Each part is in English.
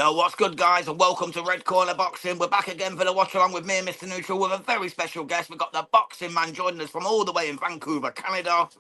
Yo, what's good, guys, and welcome to Red Corner Boxing. We're back again for the watch along with me and Mr. Neutral with a very special guest. We've got the boxing man joining us from all the way in Vancouver, Canada.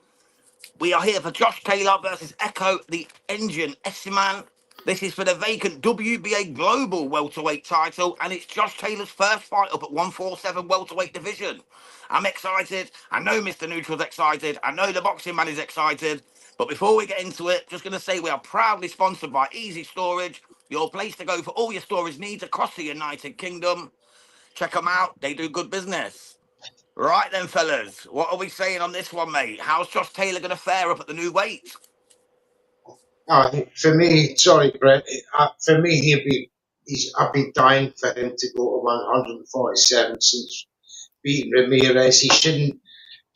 We are here for Josh Taylor versus Ekow The Engine Essuman. This is for the vacant WBA Global welterweight title, and it's Josh Taylor's first fight up at 147 welterweight division. I'm excited. I know Mr. Neutral's excited. I know the boxing man is excited. But before we get into it, just going to say we are proudly sponsored by Easy Storage, your place to go for all your storage needs across the United Kingdom. Check them out. They do good business. Right then, fellas. What are we saying on this one, mate? How's Josh Taylor going to fare up at the new weight? For me, sorry, Brett. For me, I've been dying for him to go to 147 since beating Ramirez. He shouldn't.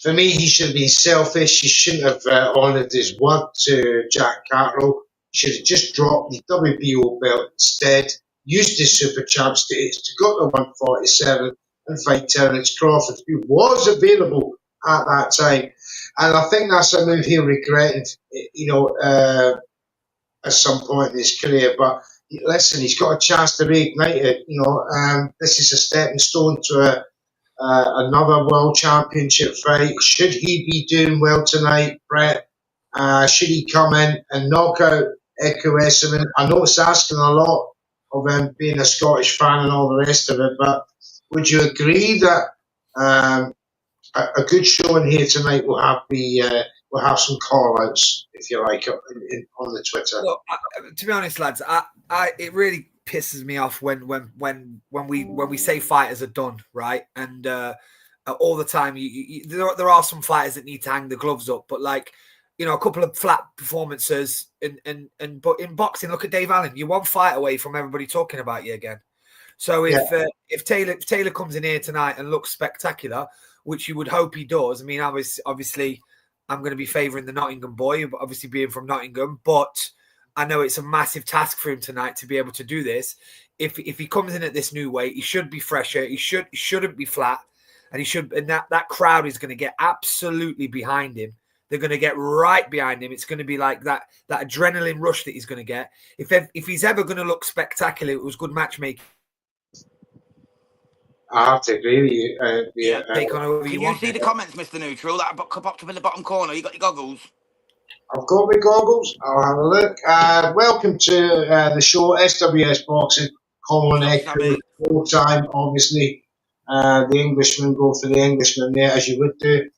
For me, he should have been selfish. He shouldn't have honoured his word to Jack Catterall. He should have just dropped the WBO belt instead. Used his super champ status to go to 147 and fight Terence Crawford, who was available at that time. And I think that's a move he'll regret. At some point in his career. But listen, he's got a chance to reignite it. This is a stepping stone to another world championship fight. Should he be doing well tonight, Brett? Should he come in and knock out Ekow Essuman? I know it's asking a lot of him being a Scottish fan and all the rest of it, but would you agree that a good showing here tonight will have some call-outs, if you like, on the Twitter? Look, to be honest, lads, it really pisses me off when we say fighters are done, right? And all the time, there are some fighters that need to hang the gloves up, but a couple of flat performances, but in boxing, look at Dave Allen. You're one fight away from everybody talking about you again. So if Taylor comes in here tonight and looks spectacular, which you would hope he does. I mean, obviously, I'm going to be favouring the Nottingham boy, obviously being from Nottingham, but I know it's a massive task for him tonight to be able to do this. If he comes in at this new weight, he should be fresher. He shouldn't be flat, and that crowd is going to get absolutely behind him. They're going to get right behind him. It's going to be like that adrenaline rush that he's going to get. If he's ever going to look spectacular, it was good matchmaking. I have to agree with you. Can you see the comments, Mr. Neutral, that popped up in the bottom corner? You got your goggles? I've got my goggles. I'll have a look. Welcome to the show, SWS Boxing, Colin Ekow, full time, obviously. The Englishman go for the Englishman there, as you would do.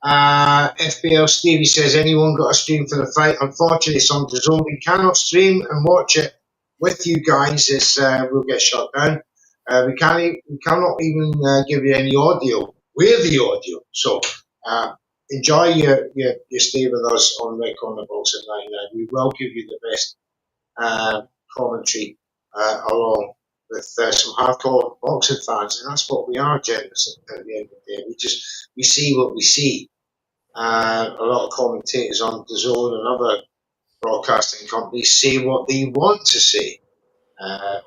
FBL Stevie says, anyone got a stream for the fight? Unfortunately, it's on DAZN. We cannot stream and watch it with you guys. We'll get shut down. We cannot even give you any audio. We're the audio. So enjoy your stay with us on Red Corner Boxing 99. We will give you the best commentary along with some hardcore boxing fans, and that's what we are, gents. At the end of the day, we see what we see. A lot of commentators on DAZN and other broadcasting companies say what they want to say.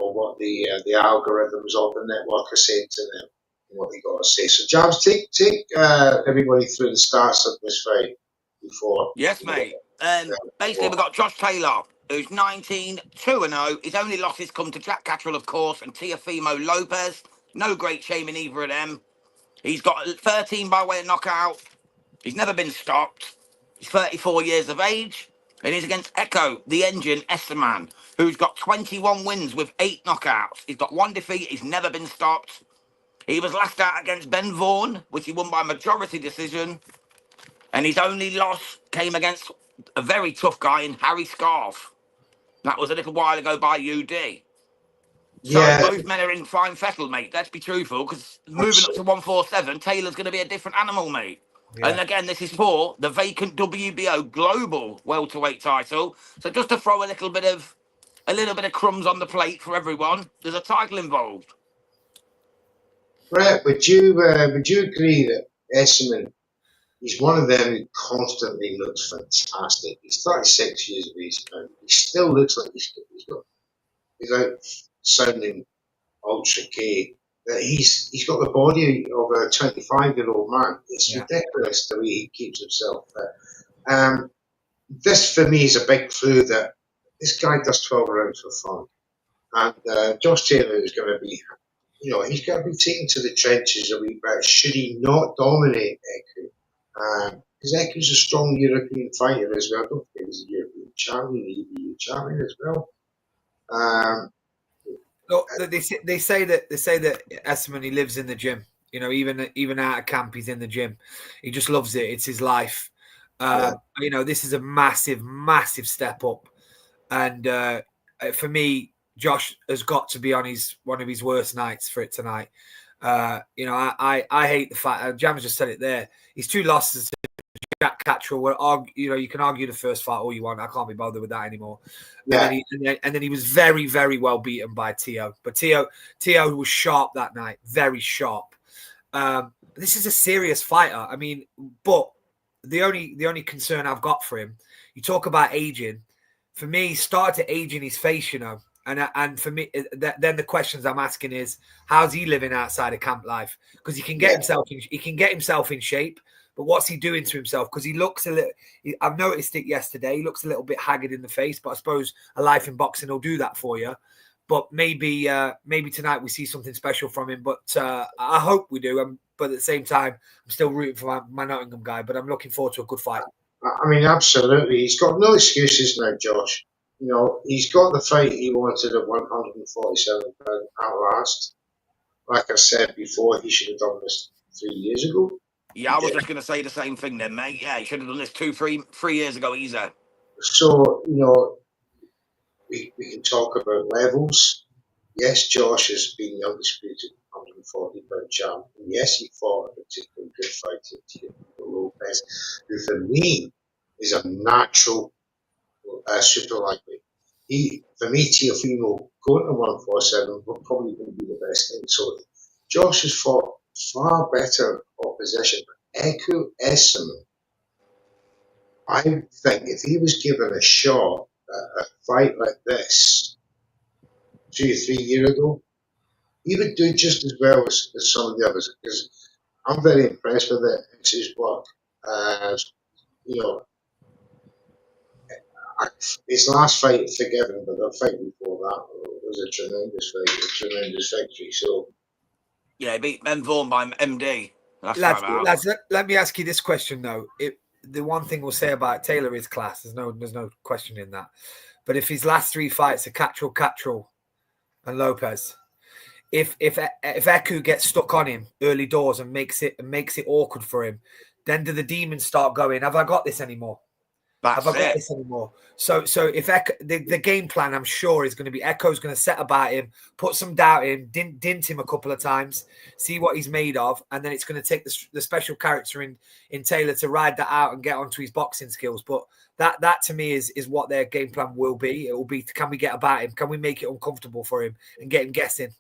Or what the algorithms of the network are saying to them, what they got to say. So, Jams, take everybody through the starts of this fight before. Yes, mate. Basically, we've got Josh Taylor, who's 19-2-0. His only losses come to Jack Catterall, of course, and Teofimo Lopez. No great shame in either of them. He's got 13 by way of knockout. He's never been stopped. He's 34 years of age. And he's against Ekow The Engine Essuman, who's got 21 wins with 8 knockouts. He's got 1 defeat. He's never been stopped. He was last out against Ben Vaughan, which he won by majority decision. And his only loss came against a very tough guy in Harry Scarf. That was a little while ago by UD. So both men are in fine fettle, mate. Let's be truthful, because moving up to 147, Taylor's going to be a different animal, mate. Yeah. And again, this is for the vacant WBO Global welterweight title. So just to throw a little bit of crumbs on the plate for everyone, there's a title involved. Brett, would you agree that Essuman, he's one of them who constantly looks fantastic? He's 36 years of age now. He still looks like he's out sounding ultra K. That he's got the body of a 25-year-old man. It's ridiculous the way he keeps himself fit. This for me is a big clue that this guy does 12 rounds for fun. And Josh Taylor is going to be, he's going to be taken to the trenches a wee bit. Should he not dominate Ekow? Because Ekow's a strong European fighter as well. Don't forget he's a European champion, EBU champion as well. Look, they say that Essuman, he lives in the gym. Even out of camp, he's in the gym. He just loves it. It's his life. This is a massive, massive step up. And for me, Josh has got to be on one of his worst nights for it tonight. I hate the fact. Jam's just said it there. His 2 losses to Jack Cattrall were, you can argue the first fight all you want. I can't be bothered with that anymore. Yeah. And then he was very, very well beaten by Tio. But Tio was sharp that night, very sharp. This is a serious fighter. I mean, but the only concern I've got for him, you talk about aging. For me, he started to age in his face, And for me, then the questions I'm asking is, how's he living outside of camp life? Because he can get himself in shape, but what's he doing to himself? Because he looks a little. I've noticed it yesterday. He looks a little bit haggard in the face, but I suppose a life in boxing will do that for you. But maybe tonight we see something special from him. But I hope we do. But at the same time, I'm still rooting for my Nottingham guy. But I'm looking forward to a good fight. I mean, absolutely. He's got no excuses now, Josh. He's got the fight he wanted at 147 pounds at last. Like I said before, he should have done this 3 years ago. Yeah, I was just going to say the same thing then, mate. Yeah, he should have done this 3 years ago, easy. So, we can talk about levels. Yes, Josh has been the undisputed 140-pound champ. And yes, he fought a particularly good fight to Teofimo Lopez, who for me is a natural super lightweight. For me, Teofimo going to 147 would probably going to be the best thing. So Josh has fought far better opposition. Ekow Essuman, I think if he was given a shot at a fight like this 2 or 3 years ago, he would do just as well as some of the others, because I'm very impressed with it. It's his work. His last fight, forgiven, but the fight before that was a tremendous fight, a tremendous victory. So, yeah, he beat Ben Vaughan by MD. Lads, let me ask you this question though. The one thing we'll say about Taylor is class. There's no question in that. But if his last 3 fights are Cattrall, and Lopez, if Ekow gets stuck on him early doors and makes it awkward for him, then do the demons start going, have I got this anymore? Have I got this anymore? So if the game plan, I'm sure, is going to be Ekow's going to set about him, put some doubt in, dint him a couple of times, see what he's made of, and then it's going to take the special character in Taylor to ride that out and get onto his boxing skills. But that to me is what their game plan will be. It will be, can we get about him? Can we make it uncomfortable for him and get him guessing?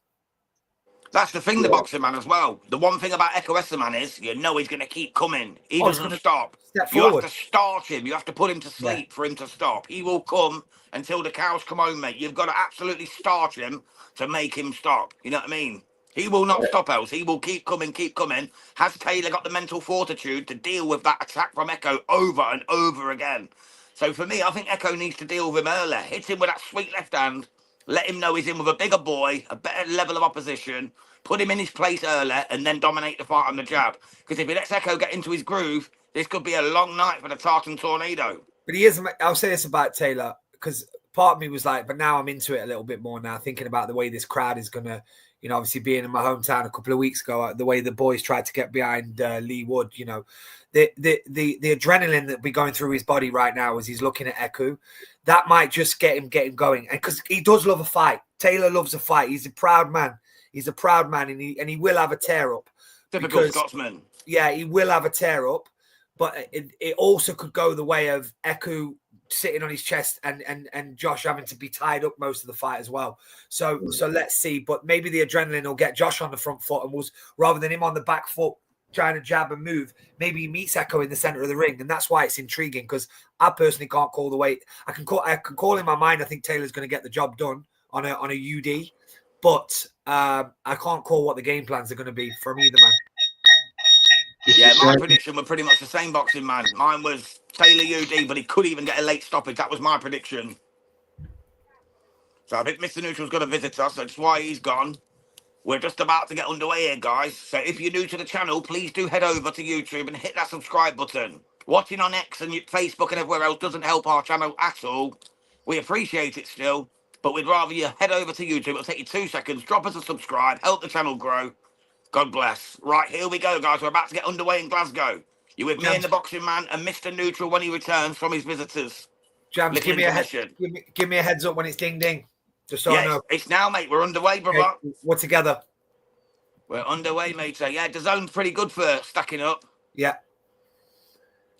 That's the thing, the boxing man as well. The one thing about Ekow Essuman is, he's going to keep coming. He doesn't stop. You have to start him. You have to put him to sleep for him to stop. He will come until the cows come home, mate. You've got to absolutely start him to make him stop. You know what I mean? He will not stop else. He will keep coming, keep coming. Has Taylor got the mental fortitude to deal with that attack from Ekow over and over again? So for me, I think Ekow needs to deal with him earlier. Hit him with that sweet left hand. Let him know he's in with a bigger boy, a better level of opposition. Put him in his place earlier and then dominate the fight on the jab. Because if he lets Ekow get into his groove, this could be a long night for the Tartan Tornado. But he is. I'll say this about Taylor, because part of me was like, but now I'm into it a little bit more now, thinking about the way this crowd is going to, obviously being in my hometown a couple of weeks ago, the way the boys tried to get behind Lee Wood, the adrenaline that be going through his body right now as he's looking at Ekow, that might just get him going. And because he does love a fight. Taylor loves a fight. He's a proud man. And he will have a tear up. Typical Scotsman. Yeah, he will have a tear up. But it also could go the way of Ekow sitting on his chest and Josh having to be tied up most of the fight as well. So let's see. But maybe the adrenaline will get Josh on the front foot, and rather than him on the back foot trying to jab and move, maybe he meets Ekow in the center of the ring, and that's why it's intriguing. Because I personally can't call the weight. I can call in my mind. I think Taylor's going to get the job done on a UD, but I can't call what the game plans are going to be from either man. Yeah, my prediction were pretty much the same, boxing man. Mine was Taylor UD, but he could even get a late stoppage. That was my prediction. So I think Mr. Neutral's going to visit us. That's why he's gone. We're just about to get underway here, guys. So if you're new to the channel, please do head over to YouTube and hit that subscribe button. Watching on X and Facebook and everywhere else doesn't help our channel at all. We appreciate it still, but we'd rather you head over to YouTube. It'll take you 2 seconds. Drop us a subscribe. Help the channel grow. God bless. Right, here we go, guys. We're about to get underway in Glasgow. You're with me and the boxing man and Mr. Neutral when he returns from his visitors. Jams, give me a heads up when it's ding ding. Just so I know. It's now, mate. We're underway, brother. Okay, we're together. We're underway, mate. So, yeah, the zone's pretty good for stacking up. Yeah.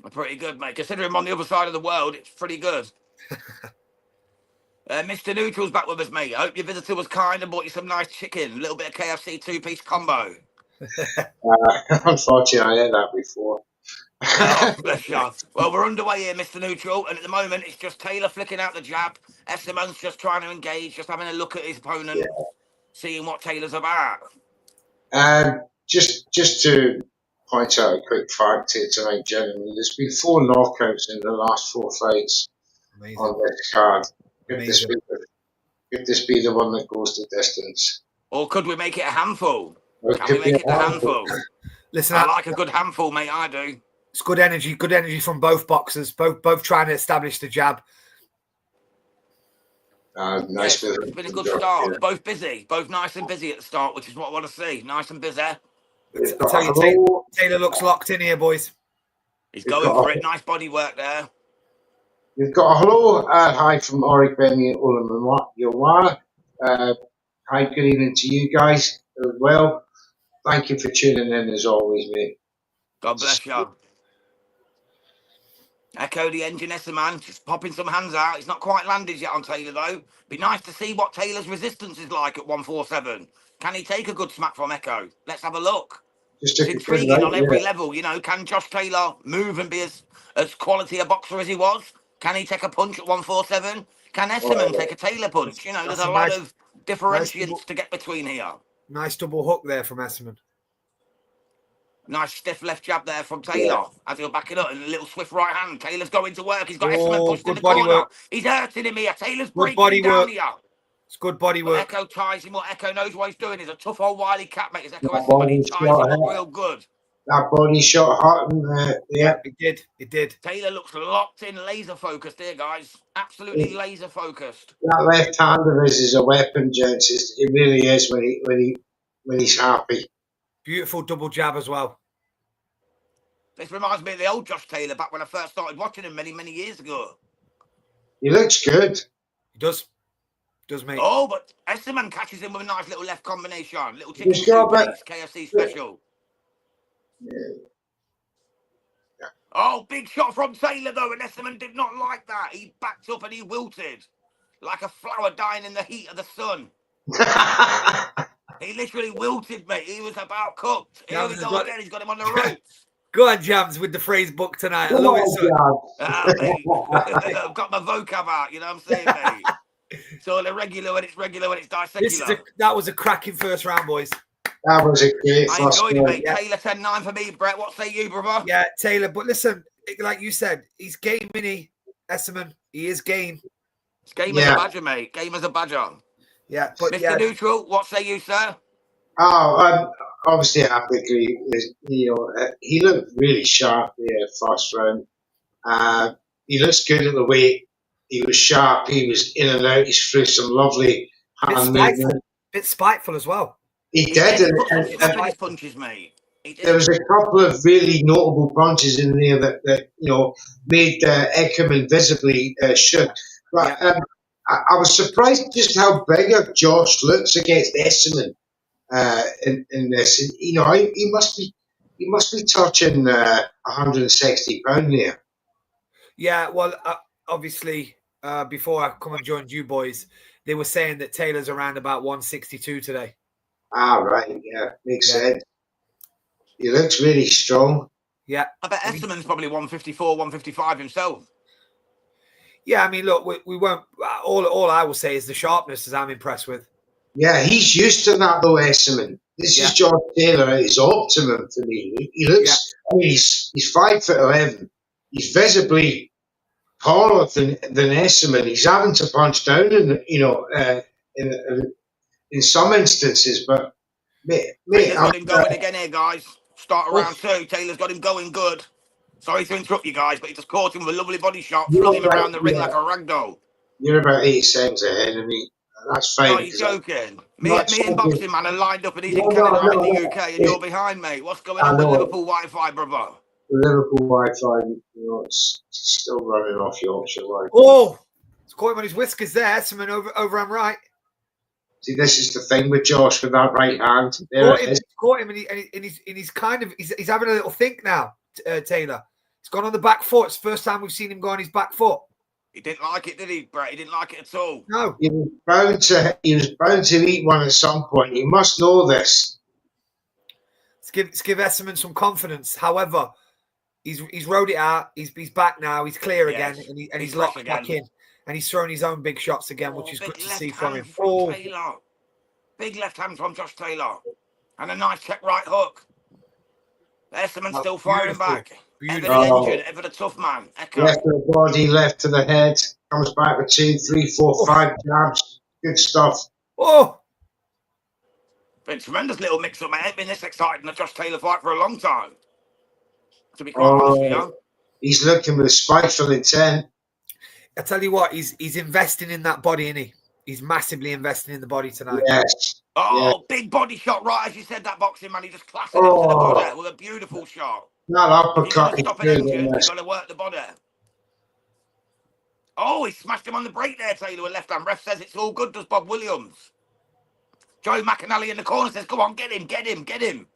We're pretty good, mate. Considering I'm on the other side of the world, it's pretty good. Mr. Neutral's back with us, mate. I hope your visitor was kind and bought you some nice chicken. A little bit of KFC 2-piece combo. Unfortunately, I had that before. Oh, bless you. Well, we're underway here, Mr. Neutral, and at the moment it's just Taylor flicking out the jab. Essuman's just trying to engage, just having a look at his opponent, seeing what Taylor's about. Just to point out a quick fact here tonight, gentlemen, there's been 4 knockouts in the last 4 fights. Amazing. On this card. Could this be the one that goes the distance? Or could we make it a handful? Can we make it a handful? Listen, I like a good handful, mate. I do. It's good energy from both boxers, both trying to establish the jab. Nice. Yes, it's been a good start. Yeah. Both busy, both nice and busy at the start, which is what I want to see. Nice and busy. I tell you, Taylor looks locked in here, boys. He's going for it. Nice body work there. We've got a hello hi from Oric Benny Ulamanwa. Hi, good evening to you guys as well. Thank you for tuning in as always, mate. God bless you. Ekow The Engine Essuman, just popping some hands out. He's not quite landed yet on Taylor, though. Be nice to see what Taylor's resistance is like at 147. Can he take a good smack from Ekow? Let's have a look. It's intriguing on every level, you know. Can Josh Taylor move and be as quality a boxer as he was? Can he take a punch at 147? Can Essuman take a Taylor punch? You know, there's a lot of differentiations to get between here. Nice double hook there from Essuman. Nice stiff left jab there from Taylor as he'll back it up, and a little swift right hand. Taylor's going to work. He's got Essuman pushed in the corner. Work. He's hurting him here. Taylor's breaking down here. It's good body work. Ekow ties him. What Ekow knows what he's doing. He's a tough old wily cat, mate. He's Ekow Essuman. He ties him up real good. That body shot hot, yeah. It did. Taylor looks locked in, laser focused here, guys. Absolutely laser focused. That left hand of his is a weapon, gents. It really is when he's happy. Beautiful double jab as well. This reminds me of the old Josh Taylor back when I first started watching him many years ago. He looks good. He does. Does, mate. Oh, but Essuman catches him with a nice little left combination. Little chicken KFC special. Yeah. Oh, big shot from Taylor, though, and Essuman did not like that. He backed up and he wilted like a flower dying in the heat of the sun. He literally wilted, mate. He was about cooked. Here we go again. He's got him on the ropes. Go on, Jams, with the phrase book tonight. I love it, mate. I've got my vocab out, you know what I'm saying, mate? So irregular when it's regular, when it's dissecular. That was a cracking first round, boys. That was a great I enjoyed it, mate. Yeah. Taylor 10-9 for me, Brett. What say you, brother? Yeah, Taylor. But listen, like you said, he's game, isn't Essuman? He is game. It's game as a badger, mate. Game as a badger. Yeah, but Mr. Neutral, what say you, sir? Oh, obviously happy. He looked really sharp there first round. He looks good at the weight. He was sharp. He was in and out. He's through some lovely hand movement. Bit spiteful as well. He did. And punches, mate. There was a couple of really notable punches in there that made Ekow visibly shook. But I was surprised just how bigger Josh looks against Essuman in this. He must be touching 160 pounds there. Yeah, well, obviously, before I come and joined you boys, they were saying that Taylor's around about 162 today. Ah, right. Yeah, makes sense. He looks really strong. Yeah. I bet Essuman's probably 154, 155 himself. Yeah, I mean, look, we won't. All I will say is the sharpness, as I'm impressed with. Yeah, he's used to that, though, Essuman. This is John Taylor at his optimum for me. He looks, I mean, he's 5'11". He's visibly taller than Essuman. He's having to punch down, in some instances. But Taylor's got him going again here, guys. Start Oh, around 2. Taylor's got him going good. Sorry to interrupt you guys, but he just caught him with a lovely body shot, flung him around the ring like a ragdoll. You're about 8 seconds ahead of me. That's fine. Oh, you're joking. Me not and Boxing Man are lined up and he's in No, Canada, I'm in no, the UK, and you're behind, mate. What's going I on with know Liverpool Wi-Fi, brother? the Liverpool Wi-Fi. It's still running off Yorkshire Wi-Fi. oh, it's caught him on his whiskers there. Essuman over on right. See, this is the thing with Josh with that right hand. Caught him, and he's kind of he's having a little think now. Taylor, he's gone on the back foot. It's the first time we've seen him go on his back foot. He didn't like it, did he, Brett? He didn't like it at all. No, He was bound to eat one at some point. You must know this. let's give Essuman some confidence. However, he's rode it out. He's back now. He's clear again, and he's locked again. Back in, and he's throwing his own big shots again, which is good to see from him. Taylor. Big left hand from Josh Taylor, and a nice check right hook. Essuman still firing back. Ever the engine, ever the tough man. Ekow. Left to the body, left to the head. Comes back with 2, 3, 4, 5 jabs. Good stuff. Oh, been a tremendous little mix-up, mate. Ain't been this excited in a Josh Taylor fight for a long time. To be quite honest with you. He's looking with spiteful intent. I tell you what, he's investing in that body, isn't he? He's massively investing in the body tonight. Yes. Big body shot, right as you said that, Boxing Man. He just classed it into the body with a beautiful shot. That uppercut. You've got to stop an engine. You've got to work the body. Oh, he smashed him on the break there, Taylor, with left hand. Ref says it's all good, does Bob Williams. Joe McAnally in the corner says, come on, get him, get him, get him.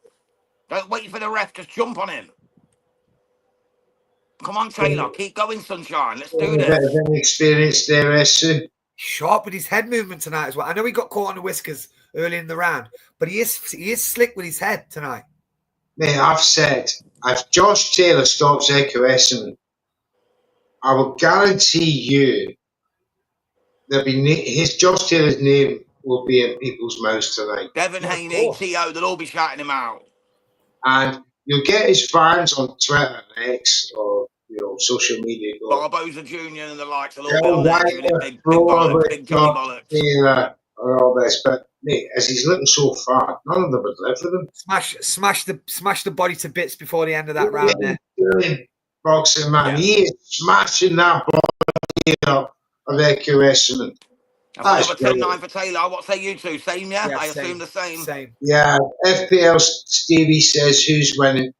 Don't wait for the ref, just jump on him. Come on, Taylor, keep going, sunshine. Let's do this. A bit of inexperience there, Essu. Sharp with his head movement tonight as well. I know he got caught on the whiskers early in the round, but he is slick with his head tonight. Mate, I've said, if Josh Taylor stops Ekow Essuman, I will guarantee you Josh Taylor's name will be in people's mouths tonight. Devin Haney, T.O., they'll all be shouting him out. And you'll get his fans on Twitter and X or social media. Barboza Jr. and the likes will all be on there giving it big bollocks, big Johnny bollocks. Taylor or all this, but mate, as he's looking so far, none of them would live with him. Smash the body to bits before the end of that round there. Boxing Man, he is smashing that body up of Ekow Essuman. That's number 10-9 for Taylor. What say you two? Same, yeah? I assume the same. Yeah, FPL Stevie says who's winning.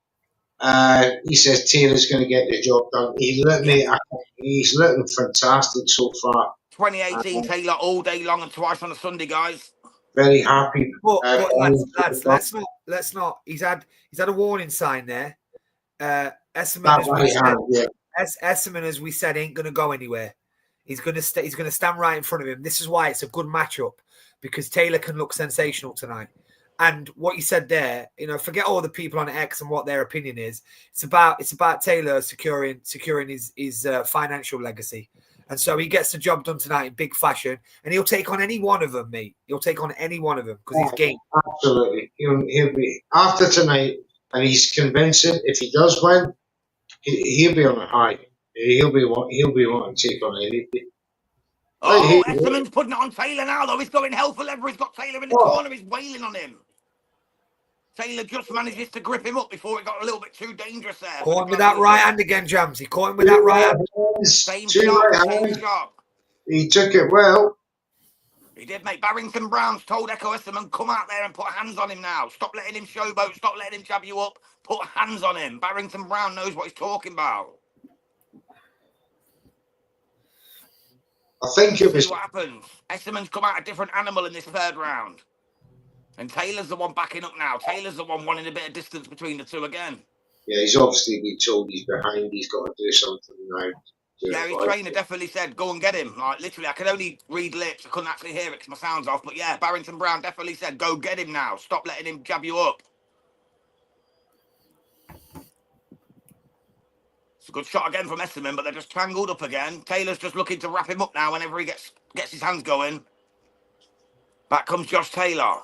He says Taylor's going to get the job done. He's looking fantastic so far. 2018 Taylor all day long and twice on a Sunday, guys. Very happy. But lads, let's not. He's had a warning sign there. Essuman, as we said, ain't going to go anywhere. He's going to stand right in front of him. This is why it's a good matchup, because Taylor can look sensational tonight. And what you said there, forget all the people on X and what their opinion is. It's about Taylor securing his financial legacy. And so he gets the job done tonight in big fashion, and he'll take on any one of them, mate. He'll take on any one of them because he's game. Absolutely, he'll be after tonight, and he's convincing. If he does win, he'll be on a high. He'll be wanting to take on anything. Essuman's putting it on Taylor now, though. He's going hell for leather. He's got Taylor in the corner. He's wailing on him. Taylor just manages to grip him up before it got a little bit too dangerous there. Caught him with that right hand again, Jams. He caught him with that right hand. Same shot. He took it well. He did, mate. Barrington Brown's told Ekow Essuman, come out there and put hands on him now. Stop letting him showboat. Stop letting him jab you up. Put hands on him. Barrington Brown knows what he's talking about. I think it was. See what happens. Essuman's come out a different animal in this third round. And Taylor's the one backing up now. Taylor's the one wanting a bit of distance between the two again. Yeah, he's obviously been told he's behind. He's got to do something now. Yeah, his trainer definitely said, go and get him. Like, literally, I could only read lips. I couldn't actually hear it because my sound's off. But yeah, Barrington Brown definitely said, go get him now. Stop letting him jab you up. It's a good shot again from Essuman, but they're just tangled up again. Taylor's just looking to wrap him up now whenever he gets his hands going. Back comes Josh Taylor.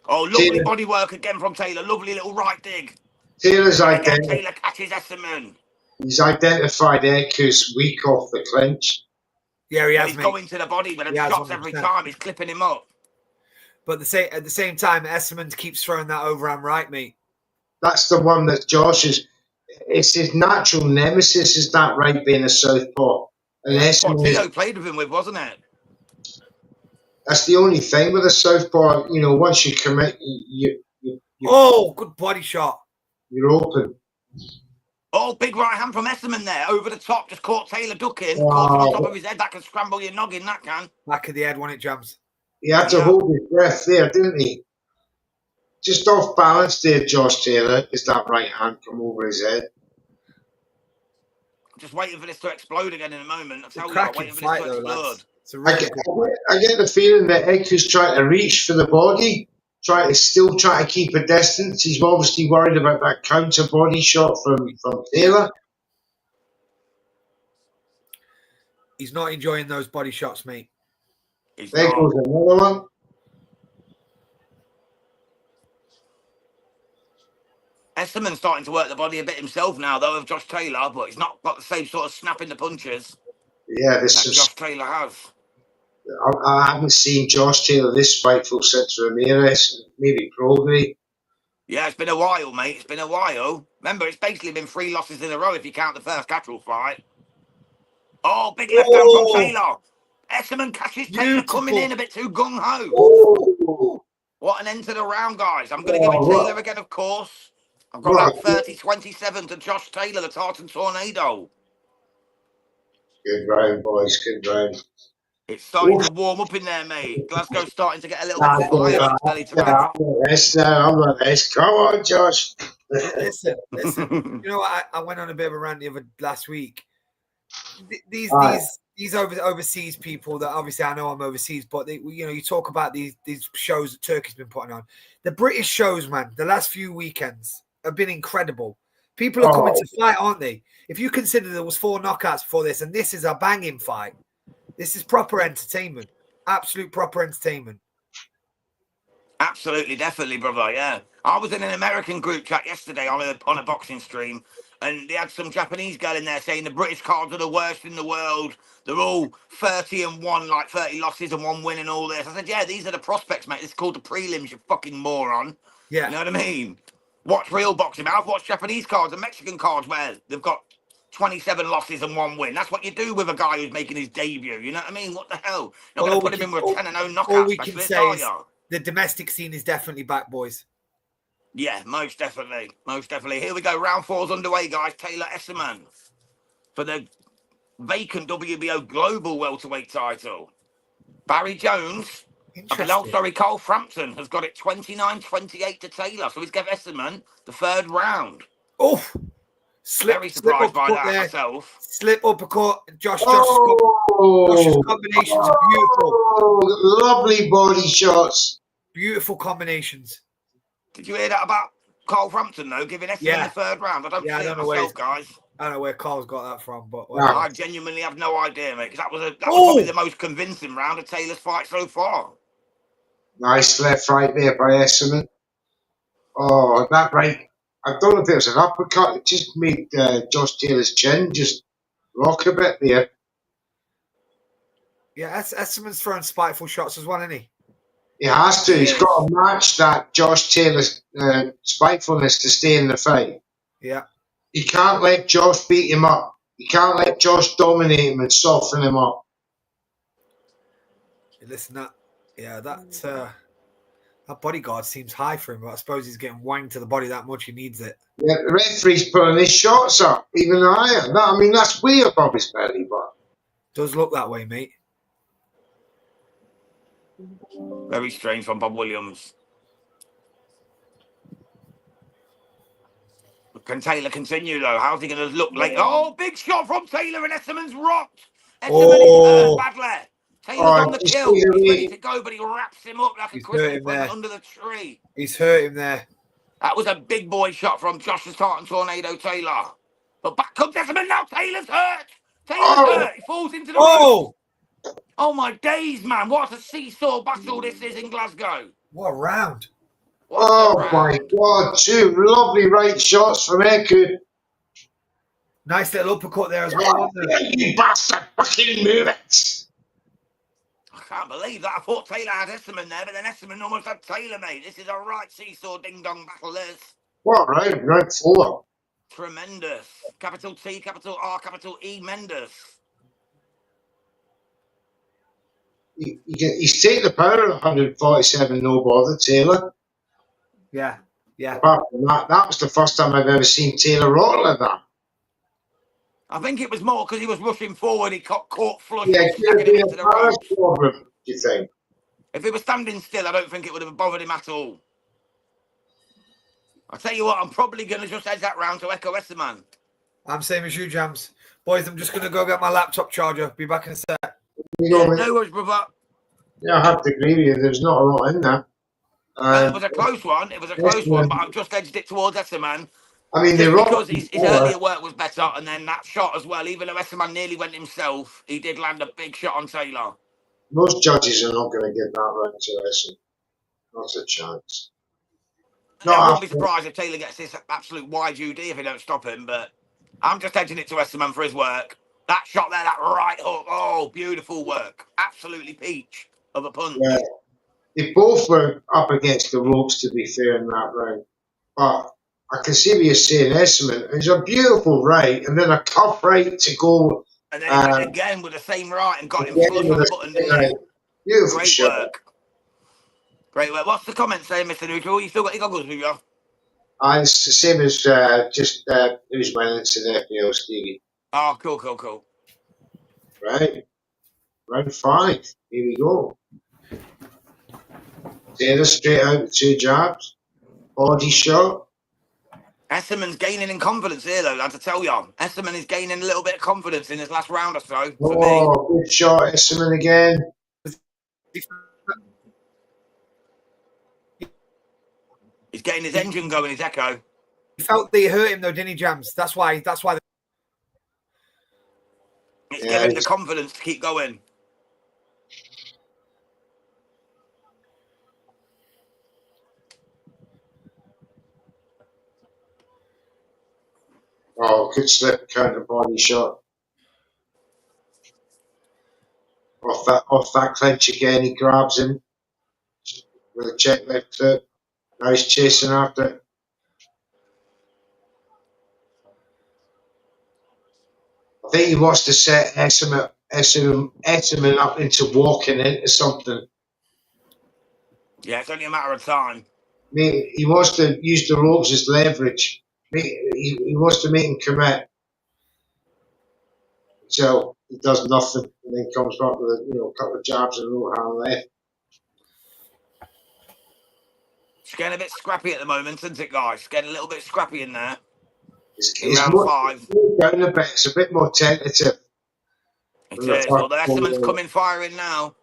Oh, lovely body work again from Taylor. Lovely little right dig. Taylor's identity. Taylor catches Essuman. He's identified Ekow's weak off the clinch. Yeah, he has, he's mate. going to the body with the shots 100%. every time. He's clipping him up. But at the same time, Essuman keeps throwing that overhand right, mate. That's the one that Josh is. It's his natural nemesis, is that right, being a southpaw. And That's what Essuman Tio played with him with, wasn't it? that's the only thing with a southpaw. You know, once you commit, good body shot. You're open. Oh, big right hand from Essuman there. Over the top, just caught Taylor ducking. Wow. Caught him on top of his head. That can scramble your noggin, that can. Back of the head when it jumps. He had to hold his breath there, didn't he? Just off balance there, Josh Taylor. Is that right hand come over his head? I'm just waiting for this to explode again in a moment. I tell you, cracking waiting for fight, this to explode. I get the feeling that Ekow's trying to reach for the body, try to keep a distance. He's obviously worried about that counter body shot from Taylor. He's not enjoying those body shots, mate. There goes another one. Essuman's starting to work the body a bit himself now, though, of Josh Taylor, but he's not got the same sort of snap in the punches. Yeah, this is Josh Taylor has. I haven't seen Josh Taylor this spiteful since Ramirez, maybe Progry. Yeah, it's been a while, mate. It's been a while. Remember, it's basically been 3 losses in a row if you count the first Catterall fight. Oh, big left hand from Taylor. Essuman catches Taylor coming in a bit too gung-ho. What an end to the round, guys. I'm going to give it Taylor again, of course. I've got that 30-27 to Josh Taylor, the Tartan Tornado. Good round, boys. Good round. It's starting to warm up in there, mate. Glasgow's starting to get a little bit fire belly to belly. I'm like this. Come on, Josh. Listen. You know what? I went on a bit of a rant last week. These overseas people that obviously I know I'm overseas, but you talk about these shows that Turkey's been putting on. The British shows, man, the last few weekends have been incredible. People are coming to fight, aren't they? If you consider there was 4 knockouts before this, and this is a banging fight. This is proper entertainment. Absolute proper entertainment. Absolutely, definitely, brother. Yeah, I was in an American group chat yesterday on a boxing stream, and they had some Japanese girl in there saying the British cards are the worst in the world. They're all 30-1, like 30 losses and 1 win and all this. I said, yeah, these are the prospects, mate. It's called the prelims, you fucking moron. Yeah, you know what I mean. Watch real boxing. I've watched Japanese cards and Mexican cards where they've got 27 losses and 1 win. That's what you do with a guy who's making his debut. You know what I mean? What the hell? You're not going to put him in with a 10-0 knockout all we can specialist, say are is you? the domestic scene is definitely back, boys. Yeah, most definitely. Most definitely. Here we go. Round 4's underway, guys. Taylor Essuman for the vacant WBO Global Welterweight title. Barry Jones, Carl Frampton has got it 29-28 to Taylor. So he's given Essuman the 3rd round. Oh, very surprised by that myself. Slip uppercut. Josh's combinations are beautiful. Lovely body shots. Beautiful combinations. Did you hear that about Carl Frampton, though, giving Essuman the 3rd round? I don't see it myself, guys. I don't know where Carl's got that from, but I genuinely have no idea, mate, because that was probably the most convincing round of Taylor's fight so far. Nice left right there by Essuman. Oh, that right. I don't know if it was an uppercut. It just made Josh Taylor's chin just rock a bit there. Yeah, Essuman's throwing spiteful shots as well, isn't he? He has to. He's got to match that Josh Taylor's spitefulness to stay in the fight. Yeah. He can't let Josh beat him up. He can't let Josh dominate him and soften him up. Listen, that bodyguard seems high for him, but I suppose he's getting wanged to the body that much he needs it. Yeah, the referee's pulling his shots up even higher. I mean, that's way above his belly, but does look that way, mate. Very strange from Bob Williams. Can Taylor continue, though? How's he going to look like? Oh, big shot from Taylor, and Essuman's rocked. Essuman is hurt badly. Taylor's on the kill. He's ready to go, but he wraps him up like a Christmas present under the tree. He's hurt him there. That was a big boy shot from Josh's Tartan Tornado Taylor. But back comes Essuman now. Taylor's hurt. Hurt. He falls into the ring. Oh, my days, man. What a seesaw battle this is in Glasgow. What a round. My God. 2 lovely right shots from Ekow. Nice little uppercut there as well, wasn't it? You bastard! Fucking move it! I can't believe that. I thought Taylor had Essuman there, but then Essuman almost had Taylor, mate. This is a right seesaw ding-dong battle, this. What round? Round 4. Tremendous. Capital T, capital R, capital E, Mendes. He's taking the power at 147, no bother, Taylor. Yeah, yeah. Apart from that, that was the first time I've ever seen Taylor roll like that. I think it was more because he was rushing forward. He got caught flush Yeah, and it could have snagging him been into a the balance ropes. problem, do you think? If he was standing still, I don't think it would have bothered him at all. I'll tell you what, I'm probably going to just edge that round to Ekow Essuman. I'm same as you, Jams. Boys, I'm just going to go get my laptop charger. Be back in a sec. Yeah, no worries, brother. Yeah, I have to agree with you. There's not a lot in there. It was a close one. It was a close one, but I've just edged it towards Essuman. I mean, just because his earlier work was better, and then that shot as well. Even though Essuman nearly went himself, he did land a big shot on Taylor. Most judges are not going to give that round to Essuman. Not a chance. I wouldn't be surprised if Taylor gets this absolute wide UD if he don't stop him, but I'm just edging it to Essuman for his work. That shot there, that right hook, oh, beautiful work. Absolutely peach of a punch. Yeah. They both were up against the ropes, to be fair, in that round. But I can see what you're saying, Essuman. It's a beautiful right, and then a tough right to go. And then he went again with the same right and got him flush on the button, didn't he? Beautiful Great shot. work. Great work. What's the comment saying, Mr. Neutral? You still got your goggles with you? It's the same as just who's winning to the FPL, Stevie. Oh, cool, cool, cool. Right. Round 5. Here we go. Taylor straight out with 2 jabs. Body shot. Essuman's gaining in confidence here, though, I have to tell you. Essuman is gaining a little bit of confidence in his last round or so, for me. Good shot, Essuman again. He's getting his engine going, his Ekow. He felt they hurt him, though, didn't he, Jams? That's why. It's giving him the confidence to keep going. Oh, good slip counter body shot. Off that clinch again, he grabs him with a check left hook. Now he's chasing after it. I think he wants to set Essuman up into walking into something. Yeah, it's only a matter of time. He wants to use the ropes as leverage. He wants to make him commit. So he does nothing and then comes back with a couple of jabs and a roll hand left. It's getting a bit scrappy at the moment, isn't it, guys? It's getting a little bit scrappy in there. It's round more, 5. Down a bit. It's a bit more tentative. It is. Although Essuman's coming firing now.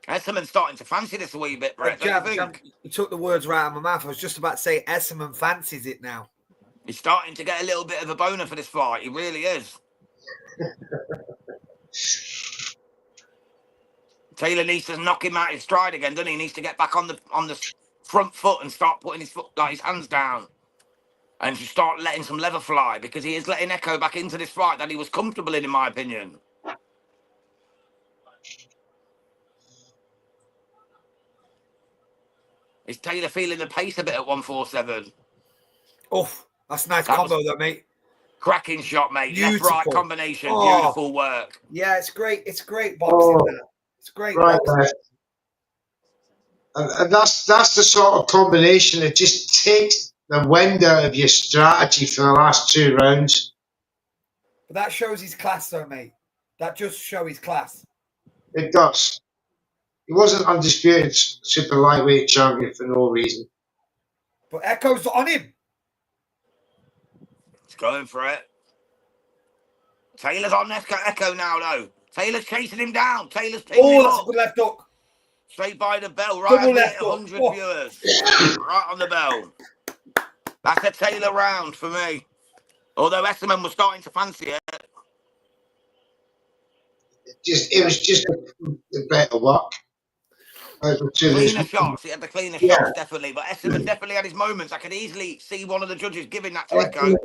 Essuman's starting to fancy this a wee bit, Brett. You took the words right out of my mouth. I was just about to say Essuman fancies it now. He's starting to get a little bit of a boner for this fight. He really is. Taylor needs to knock him out his stride again, doesn't he? He needs to get back on the front foot and start putting his hands down. And to start letting some leather fly, because he is letting Ekow back into this fight that he was comfortable in my opinion. Is Taylor feeling the pace a bit at 147? Oh, that's a nice combo, though, mate. Cracking shot, mate. Beautiful. Left-right combination. Oh. Beautiful work. Yeah, it's great. It's great boxing. It's great boxing. And that's the sort of combination that just takes the wind out of your strategy for the last 2 rounds. But that shows his class, though, mate. That just shows his class. It does. He wasn't undisputed super lightweight champion for no reason. But Ekow's on him. He's going for it. Taylor's on Ekow now, though. Taylor's chasing him down. Taylor's picking him that's up. a good left hook. Straight by the bell, right at 100 viewers. Right on the bell. That's a Taylor round for me. Although Essuman was starting to fancy it. It was just a better work. Cleaner shots. He had the cleaner Yeah, shots, definitely. But Essuman definitely had his moments. I could easily see one of the judges giving that to Ekow.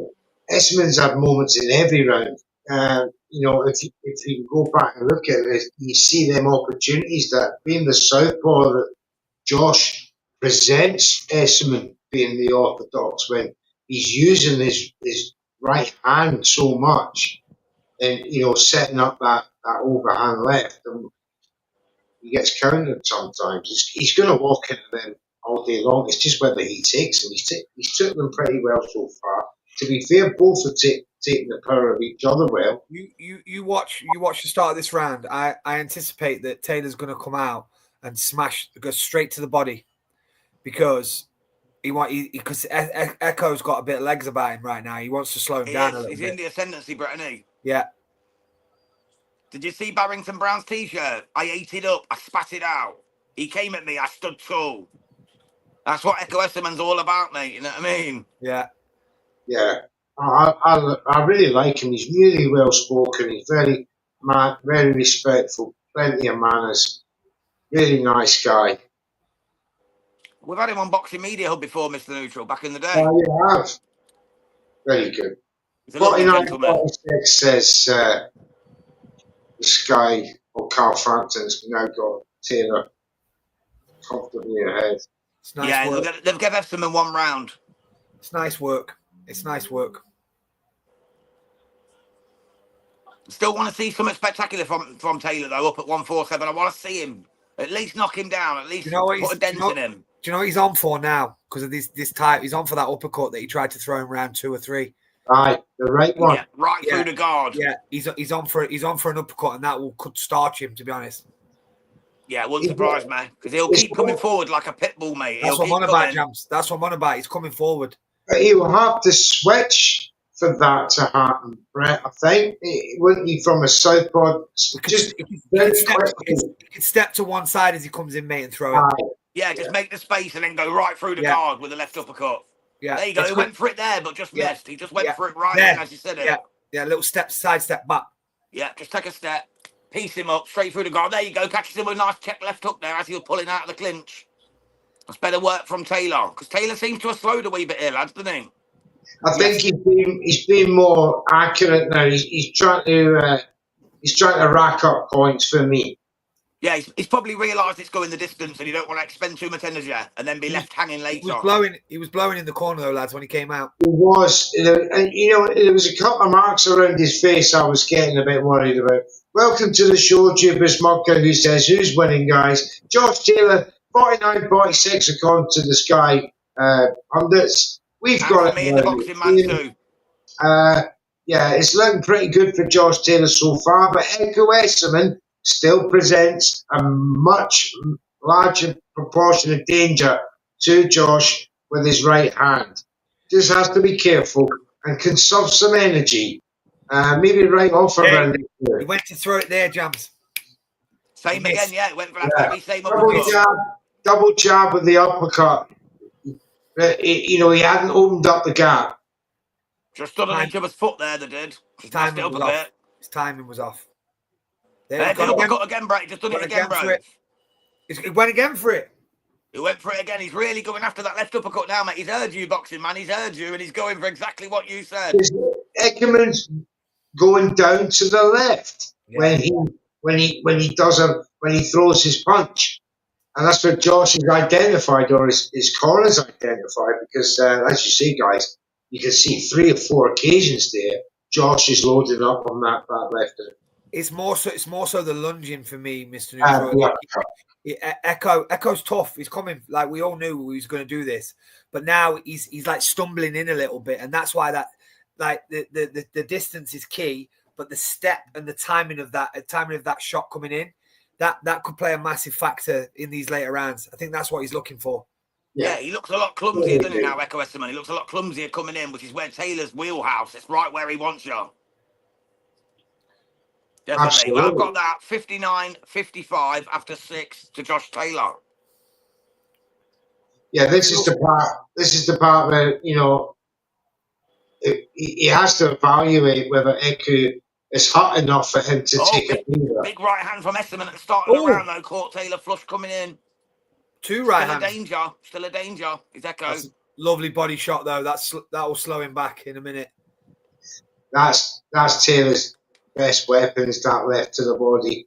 Essuman's had moments in every round. If you go back and look at it, you see them opportunities that being the southpaw that Josh presents Essuman being the orthodox when he's using his right hand so much and setting up that overhand left, and he gets countered sometimes. He's going to walk into them all day long. It's just whether he takes them. He's took them pretty well so far. To be fair, both are taking the power of each other well. You watch the start of this round. I anticipate that Taylor's going to come out and go straight to the body because because Ekow's got a bit of legs about him right now. He wants to slow him down a little bit. He's in the ascendancy, Brett, isn't he? Yeah. Did you see Barrington Brown's t-shirt? I ate it up. I spat it out. He came at me. I stood tall. That's what Ekow Essuman's all about, mate. You know what I mean? Yeah. Yeah. I really like him. He's really well spoken. He's very respectful. Plenty of manners. Really nice guy. We've had him on Boxing Media Hub before, Mr. Neutral, back in the day. Oh, you have. Very good. He's a lovely gentleman. 49-46 says this guy, Carl Frampton's now got Taylor comfortably ahead. It's nice work. They've given Essuman one round. It's nice work. It's nice work. Still want to see something spectacular from Taylor, though, up at 147. I want to see him. At least knock him down. At least put a dent in him. Do you know what he's on for now? Because of this type, he's on for that uppercut that he tried to throw in round 2 or 3. Right, the right one. Yeah, through the guard. Yeah, he's on for an uppercut, and that could starch him, to be honest. Yeah, it wouldn't surprise me because he'll keep coming forward like a pit bull, mate. That's what I'm on about, Jams. That's what I'm on about. He's coming forward. But he will have to switch for that to happen, Brett. I think wouldn't he from a southpaw? He could step to one side as he comes in, mate, and throw it. Yeah, just make the space and then go right through the guard with the left uppercut. Yeah, there you go. He went for it there, but just missed. He just went for it right then, as you said it. Yeah, little side step back. Yeah, just take a step, piece him up straight through the guard. There you go. Catches him with a nice check left hook there as he was pulling out of the clinch. That's better work from Taylor because Taylor seems to have slowed a wee bit here, lads, doesn't he? I think he's been more accurate now. He's trying to rack up points for me. Yeah, he's probably realised it's going the distance and he don't want to expend too much energy and then be left hanging later. He was blowing in the corner though, lads, when he came out. He was, and there was a couple of marks around his face I was getting a bit worried about. Welcome to the show, Jubis Mucker, who says, who's winning, guys? Josh Taylor, 49-46 according to the Sky pundits. We've got me in the Boxing Man too. Yeah, it's looking pretty good for Josh Taylor so far, but Ekow Essuman still presents a much larger proportion of danger to Josh with his right hand. Just has to be careful and conserve some energy. Maybe right off around it. He went to throw it there, Jams. Same again, yeah. It went for that very same uppercut. Double jab with the uppercut. He hadn't opened up the gap. Just stood on each other's foot there, they did. His timing was off. His timing was off. There, uppercut again, Brett. Just done it again, bro. He went again for it. He went for it again. He's really going after that left uppercut now, mate. He's heard you, Boxing Man. He's heard you, and he's going for exactly what you said. Essuman's going down to the left when he throws his punch. And that's what Josh has identified, or his corner's identified, because as you see, guys, you can see 3 or 4 occasions there. Josh is loaded up on that left. It's more so the lunging for me, Mr. Neutral. Ekow's tough. He's coming. Like we all knew he was going to do this, but now he's like stumbling in a little bit, and that's why the distance is key. But the step and the timing of that shot coming in. That could play a massive factor in these later rounds. I think that's what he's looking for. Yeah, he looks a lot clumsier, doesn't he, now, Ekow Essuman? He looks a lot clumsier coming in, which is where Taylor's wheelhouse. It's right where he wants you. Definitely. Absolutely. Well, I've got that 59-55 after 6 to Josh Taylor. Yeah, this is the part where, he has to evaluate whether Ekow is hot enough for him to take a finger. Big right hand from Essuman at the start of the round, though. Caught Taylor flush coming in. Two right Still a hands. danger. Still a danger. Is Ekow. That's a lovely body shot though. That will slow him back in a minute. That's Taylor's best weapon, is that left to the body.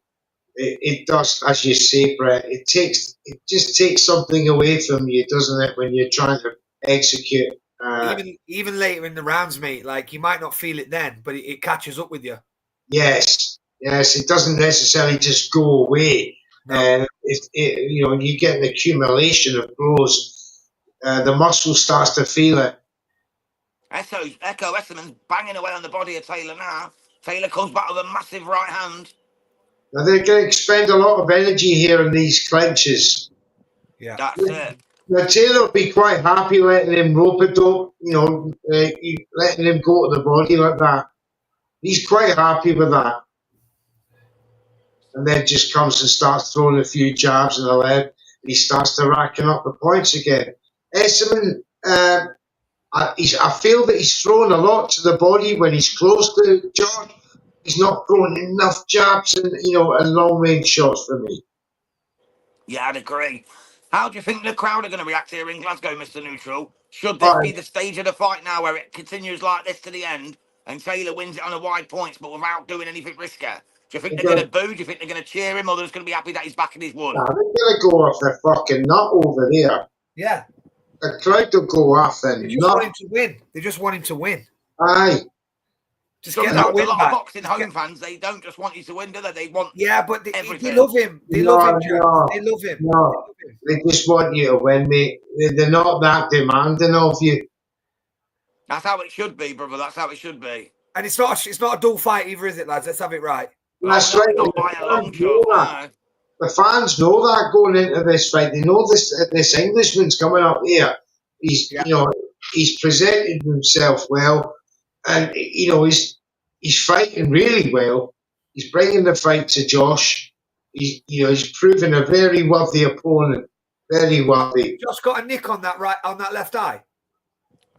It does, as you say, Brett. It just takes something away from you, doesn't it, when you're trying to execute. Even later in the rounds, mate. Like you might not feel it then, but it catches up with you. Yes, it doesn't necessarily just go away. No. You get an accumulation of blows. The muscle starts to feel it. Ekow Essuman's banging away on the body of Taylor now. Taylor comes back with a massive right hand. Now they're going to expend a lot of energy here in these clenches. Yeah, that's it. Now Taylor will be quite happy letting him rope it up, letting him go to the body like that. He's quite happy with that. And then just comes and starts throwing a few jabs in the leg. He starts to racking up the points again. Essuman, I feel that he's throwing a lot to the body when he's close to Josh. He's not throwing enough jabs and long range shots for me. Yeah, I'd agree. How do you think the crowd are going to react here in Glasgow, Mr. Neutral? Should this be the stage of the fight now where it continues like this to the end and Taylor wins it on a wide points but without doing anything riskier? Do you think they're going to boo? Do you think they're going to cheer him, or they're just going to be happy that he's back and he's won? Nah, they're going to go off their fucking nut over there. Yeah. The crowd will go off then. They just want him to win. They just want him to win. Aye. Just get that win a lot back. of boxing home fans, they don't just want you to win, do they? They want but they everything. love him. They love him, Jack. They love him. No, they just want you to win, mate. They're not that demanding of you. That's how it should be, brother. That's how it should be. And it's not a dull fight either, is it, lads? Let's have it right. That's right. Not by a long shot. The fans know that going into this fight. They know this Englishman's coming up here. He's he's presented himself well, and he's fighting really well. He's bringing the fight to Josh. He's proven a very worthy opponent. Very worthy. Josh got a nick on that left eye.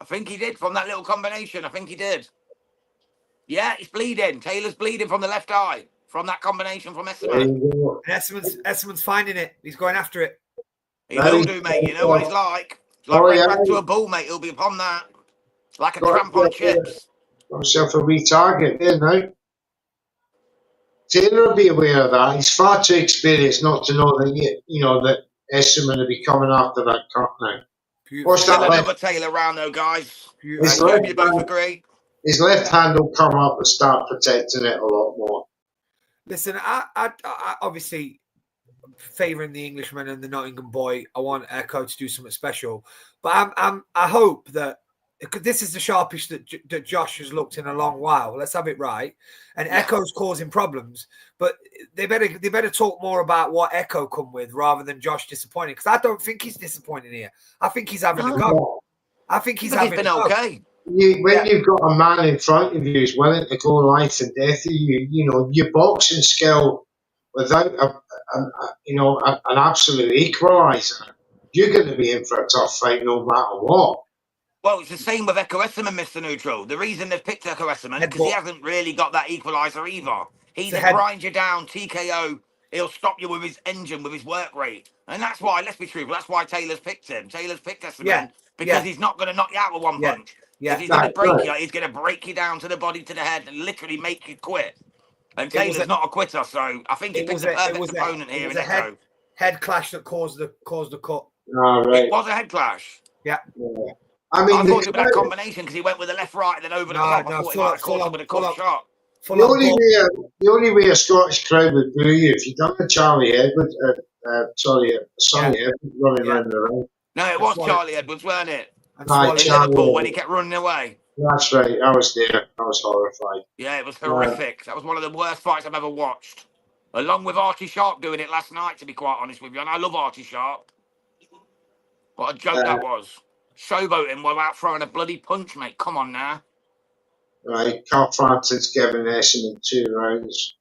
I think he did from that little combination. I think he did. Yeah, he's bleeding. Taylor's bleeding from the left eye from that combination from Essuman. And Essuman's finding it. He's going after it. He will do, mate. You know what he's like. He's like back to a bull, mate. He'll be upon that. Like a tramp on chips. Got himself a wee target there now. Taylor will be aware of that. He's far too experienced not to know that that Essuman will be coming after that cut now. What's that another Taylor round though, guys? His left hand will come up and start protecting it a lot more. Listen, I obviously favouring the Englishman and the Nottingham boy. I want Ekow to do something special, but I hope that this is the sharpest that Josh has looked in a long while. Let's have it right. And Ekow's causing problems, but they better talk more about what Ekow come with rather than Josh disappointing. Because I don't think he's disappointing here. I think he's having a go. I think he's been okay. When you've got a man in front of you who's willing to go life and death with you, your boxing skill without an absolute equaliser, you're going to be in for a tough fight no matter what. Well, it's the same with Ekow Essuman, Mr. Neutral. The reason they've picked Ekow Essuman because he hasn't really got that equaliser either. He's a grind you down, TKO. He'll stop you with his engine, with his work rate. And that's why, let's be truthful, that's why Taylor's picked him. Taylor's picked Essuman because he's not going to knock you out with one punch. If he's going to break you, he's going to break you down to the body, to the head, and literally make you quit. And Taylor's not a quitter, so I think he picked the perfect opponent here in Ekow. Head clash that caused the cut. Oh, right. It was a head clash. Yeah. I mean, I thought it was that combination because he went with the left, right, and then over the top. I thought he might score with a cut shot. The only way a Scottish crowd would boo you if you'd done a Charlie Edwards, Sonny Edwards running around the ring. No, it was Charlie Edwards, weren't it? In Liverpool when he kept running away. That's right. I was there. I was horrified. Yeah, it was horrific. That was one of the worst fights I've ever watched. Along with Archie Sharp doing it last night, to be quite honest with you. And I love Archie Sharp. What a joke that was. Showboating without throwing a bloody punch, mate. Come on now. Right, Carl Frampton's given Essuman 2 rounds.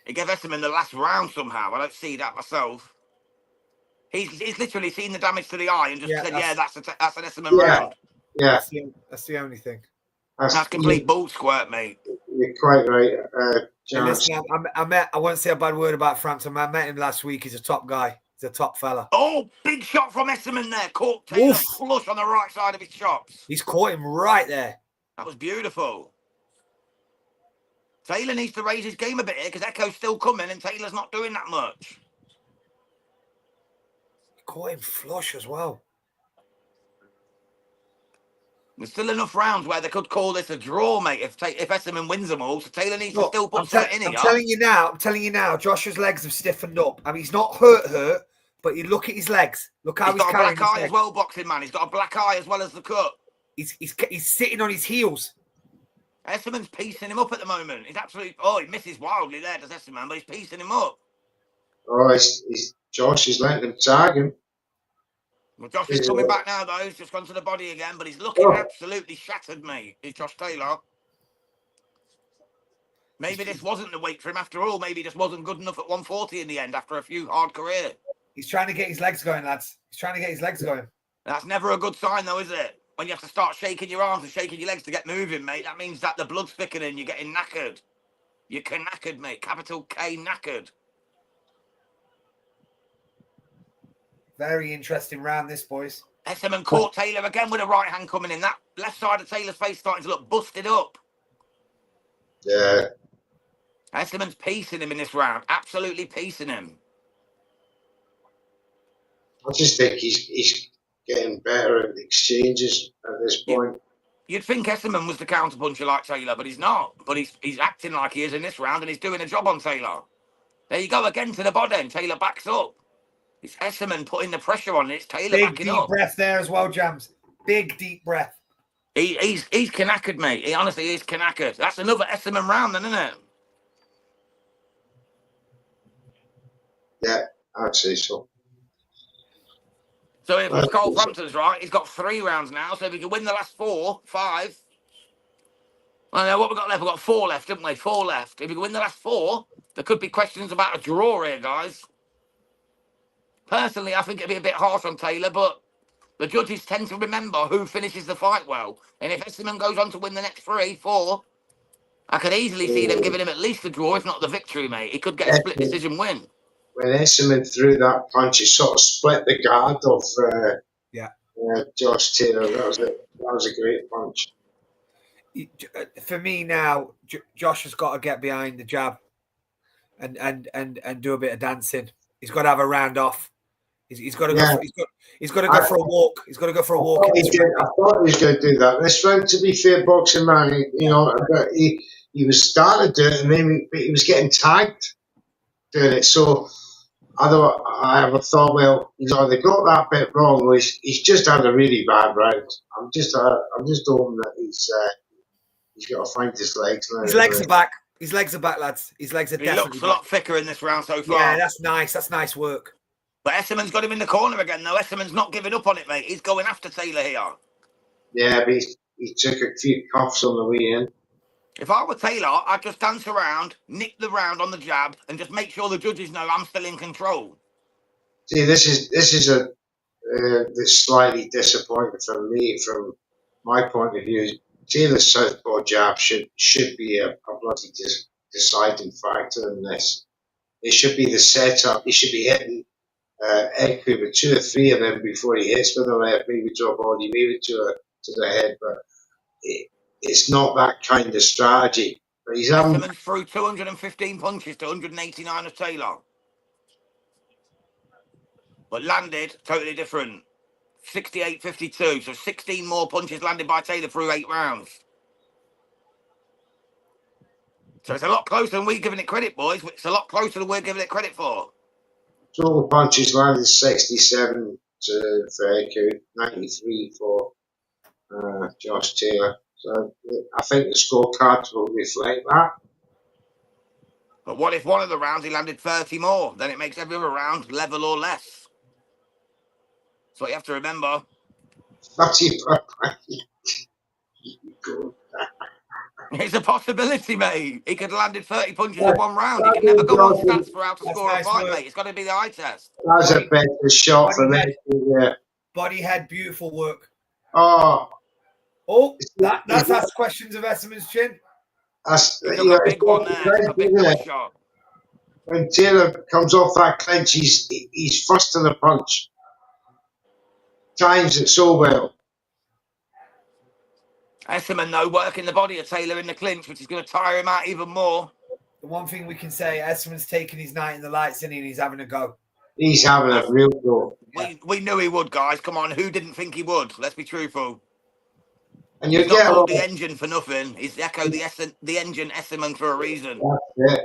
He gave Essuman the last round somehow. I don't see that myself. He's literally seen the damage to the eye and just said, that's an Essuman round. Yeah. That's the only thing. That's complete bull squirt, mate. You're quite right. Listen, I won't say a bad word about Frampton. I met him last week. He's a top guy. He's a top fella. Oh, big shot from Essuman there. Caught Taylor flush on the right side of his chops. He's caught him right there. That was beautiful. Taylor needs to raise his game a bit here because Ekow's still coming and Taylor's not doing that much. He caught him flush as well. There's still enough rounds where they could call this a draw, mate, if Essuman wins them all. So Taylor needs to still put something in here. I'm telling you now, Josh's legs have stiffened up. I mean, he's not hurt, but you look at his legs. Look how he's carrying his legs. He's got a black eye as well, boxing man. He's got a black eye as well as the cut. He's sitting on his heels. Essuman's piecing him up at the moment. He's absolutely... Oh, he misses wildly there, does Essuman, but he's piecing him up. Oh, Josh is letting him tag him. Well, Josh is coming back now, though. He's just gone to the body again, but he's looking absolutely shattered, mate. He's Josh Taylor. Maybe this wasn't the weight for him after all. Maybe he just wasn't good enough at 140 in the end after a few hard career. He's trying to get his legs going, lads. He's trying to get his legs going. That's never a good sign, though, is it? When you have to start shaking your arms and shaking your legs to get moving, mate, that means that the blood's thickening, you're getting knackered. You're knackered, mate. Capital K, knackered. Very interesting round, this, boys. Essuman caught Taylor again with a right hand coming in. That left side of Taylor's face starting to look busted up. Yeah. Essuman's piecing him in this round. Absolutely piecing him. I just think he's getting better at exchanges at this point. You'd think Essuman was the counterpuncher like Taylor, but he's not. But he's acting like he is in this round, and he's doing a job on Taylor. There you go again to the body, and Taylor backs up. It's Essuman putting the pressure on, and it's Taylor backing up. Big deep breath there as well, Jams. Big deep breath. He's knackered, mate. He honestly is knackered. That's another Essuman round, then, isn't it? Yeah, I'd say so. So if Cole Frampton's right, he's got 3 rounds now. So if he can win the last 4, 5. Well, now what we got left? We've got 4 left, haven't we? 4 left. If he can win the last 4, there could be questions about a draw here, guys. Personally, I think it'd be a bit harsh on Taylor, but the judges tend to remember who finishes the fight well. And if Essuman goes on to win the next 3, 4, I could easily see them giving him at least the draw, if not the victory, mate. He could get a split decision win. When Essuman threw that punch, he sort of split the guard of Josh Taylor. That was a great punch. For me now, Josh has got to get behind the jab and do a bit of dancing. He's got to have a round off. He's got to go. He's got to go for a walk. He's got to go for a walk. I thought he was going to do that. This round, to be fair, boxing man, he was starting to do it, and then he was getting tagged doing it. So I have a thought, well, he's either got that bit wrong, or he's just had a really bad round. I'm just hoping that he's got to find his legs. His legs are back. His legs are back, lads. His legs are definitely back. He looks a lot thicker in this round so far. Yeah, that's nice. That's nice work. But Essuman's got him in the corner again, though. Essuman's not giving up on it, mate. He's going after Taylor here. Yeah, but he took a few cuffs on the way in. If I were Taylor, I'd just dance around, nick the round on the jab, and just make sure the judges know I'm still in control. See, this is this slightly disappointing for me from my point of view. Taylor's southpaw jab should be a bloody deciding factor in this. It should be the setup. He should be hitting Ekow with 2 or 3 of them before he hits with the left, maybe to a body, maybe to the head, but it's not that kind of strategy. But he's Essuman threw 215 punches to 189 of Taylor. But landed totally different. 68-52. So 16 more punches landed by Taylor through 8 rounds. So it's a lot closer than we're giving it credit, boys. It's a lot closer than we're giving it credit for. Total punches landed 67 for Ekow, 93 for Josh Taylor. So I think the scorecards will reflect that. But what if one of the rounds he landed 30 more? Then it makes every other round level or less. So you have to remember. It's a possibility, mate. He could have landed 30 punches in one round. He can never go on stats for how to score a fight, mate. It's got to be the eye test. That's a better shot for me. Yeah. Body head, beautiful work. Oh, that's asked questions of Essuman's chin. He took a big one there. Took a big shot. when Taylor comes off that clinch, he's first to the punch. Times it so well. Essuman, though, working the body of Taylor in the clinch, which is going to tire him out even more. The one thing we can say, Essuman's taking his night in the lights, and he's having a go. He's having a real go. We knew he would, guys. Come on, who didn't think he would? Let's be truthful. And you He's get not called the engine for nothing. He's Ekow the Engine Essuman for a reason. Yeah.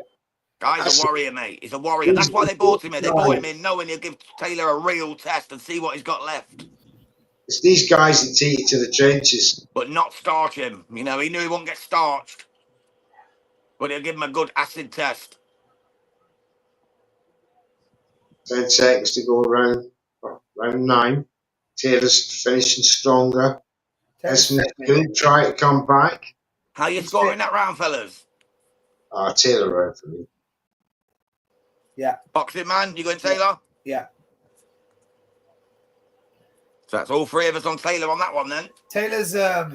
Guy's a warrior, mate. He's a warrior. That's why they bought him in. They bought him in knowing he'll give Taylor a real test and see what he's got left. It's these guys that take you to the trenches. But not starch him. You know, he knew he wouldn't get starched. But he'll give him a good acid test. 10 seconds to go round 9. Taylor's finishing stronger. Essuman's going to try to come back. How you scoring that round, fellas? Taylor round for me. Yeah. Boxing man, you going Taylor? Yeah. So that's all three of us on Taylor on that one then. Taylor's, I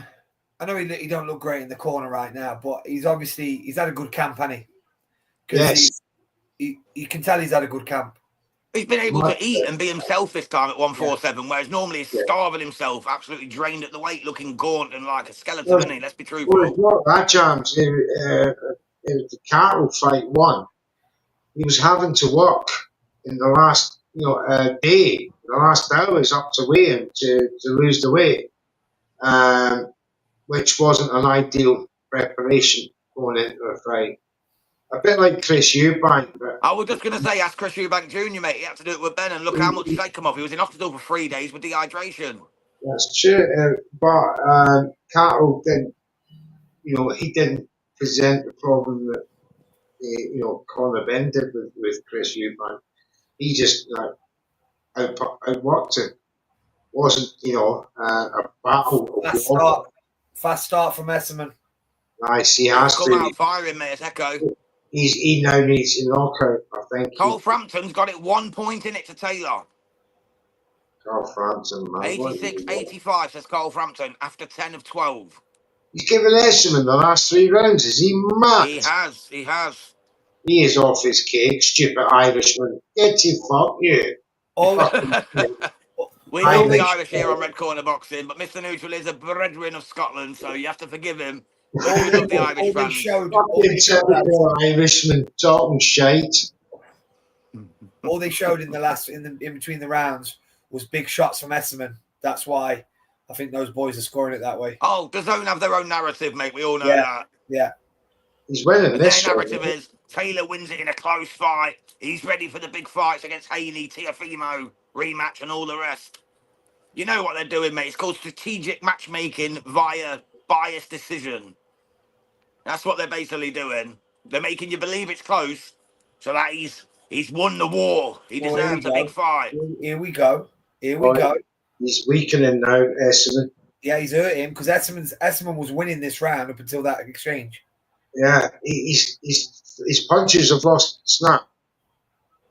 know he don't look great in the corner right now, but he's had a good camp, hasn't he? Yes. You can tell he's had a good camp. He's been able to eat and be himself this time at 147, whereas normally he's starving himself, absolutely drained at the weight, looking gaunt and like a skeleton, isn't he? Let's be truthful. Well, it's not that chance. It was the cattle fight one. He was having to work in the last day, the last hours up to weigh him to lose the weight, which wasn't an ideal preparation going into a fight. A bit like Chris Eubank. I was just going to say, ask Chris Eubank Jr., mate. He had to do it with Ben, and look how much they come off. He was in hospital for 3 days with dehydration. That's true, but Cattle didn't, he didn't present the problem that, Conor Ben did with Chris Eubank. He just outworked it. Wasn't, a battle. Fast start from Essuman. Nice, he has come out firing, mate. It's Ekow. He now needs a knockout, I think. Cole Frampton's got it 1 point in it to Taylor. Cole Frampton, man. 86-85, says Cole Frampton, after 10 of 12. He's given Essuman the last 3 rounds. Is he mad? He has. He is off his cake, stupid Irishman. Get you, fuck you. We love the Irish here on Red Corner Boxing, but Mr. Neutral is a brethren of Scotland, so you have to forgive him. We love the Irish fans. Irishman talking shite. All they showed in between the rounds was big shots from Essuman. That's why I think those boys are scoring it that way. Oh, the Zone have their own narrative, mate. We all know that. Yeah. He's winning this. Their narrative is Taylor wins it in a close fight. He's ready for the big fights against Haney, Teofimo, rematch, and all the rest. You know what they're doing, mate. It's called strategic matchmaking via biased decision. That's what they're basically doing. They're making you believe it's close, so that he's won the war. He deserves a big fight. Here we go. He's weakening now, Essuman. Yeah, he's hurting because Essuman was winning this round up until that exchange. Yeah, his punches have lost snap.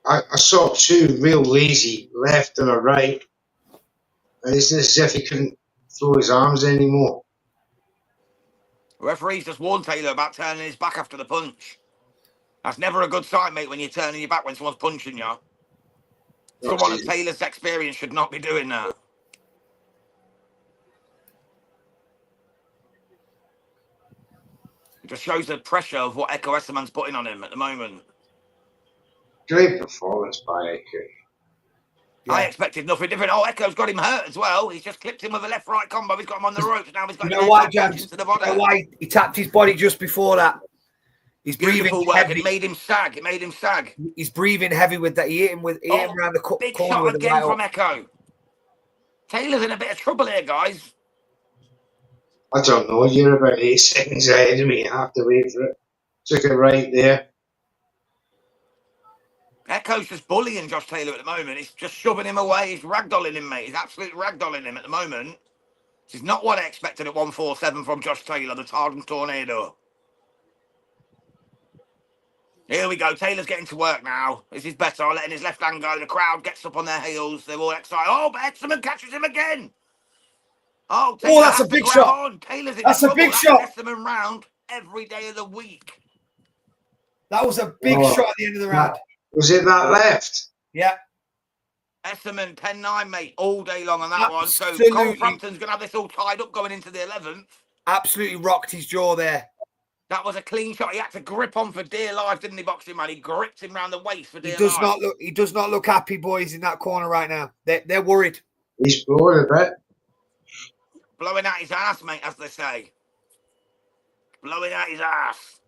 I saw 2 real lazy left and a right, and it's as if he couldn't throw his arms anymore. The referee's just warned Taylor about turning his back after the punch. That's never a good sign, mate, when you're turning your back when someone's punching you. Someone of Taylor's experience should not be doing that. It just shows the pressure of what Ekow Essuman's putting on him at the moment. Great performance by Ekow. Yeah. I expected nothing different. Oh, Ekow's got him hurt as well. He's just clipped him with a left-right combo. He's got him on the ropes. Now he's got him into the body. Why he tapped his body just before that. He's breathing heavy. It made him sag. He's breathing heavy with that. He hit him around the corner. Big shot again from Ekow. Taylor's in a bit of trouble here, guys. I don't know. You're about 8 seconds ahead of me. I have to wait for it. Took it right there. Ekow's just bullying Josh Taylor at the moment. He's just shoving him away. He's ragdolling him, mate. He's absolutely ragdolling him at the moment. This is not what I expected at 147 from Josh Taylor, the Tartan Tornado. Here we go. Taylor's getting to work now. This is better. Letting his left hand go. The crowd gets up on their heels. They're all excited. Oh, but Essuman catches him again. Oh, Taylor that's a big shot. Taylor's in that's trouble. A big shot. Essuman round every day of the week. That was a big shot at the end of the round. Was it that left? Yeah. Essuman 10-9, mate, all day long on that one. So Cole Frampton's going to have this all tied up going into the 11th. Absolutely rocked his jaw there. That was a clean shot. He had to grip on for dear life, didn't he, boxing man? He gripped him round the waist for dear life. He does not look happy, boys, in that corner right now. They're worried. He's blowing a bit. Blowing out his ass, mate, as they say. Blowing out his ass.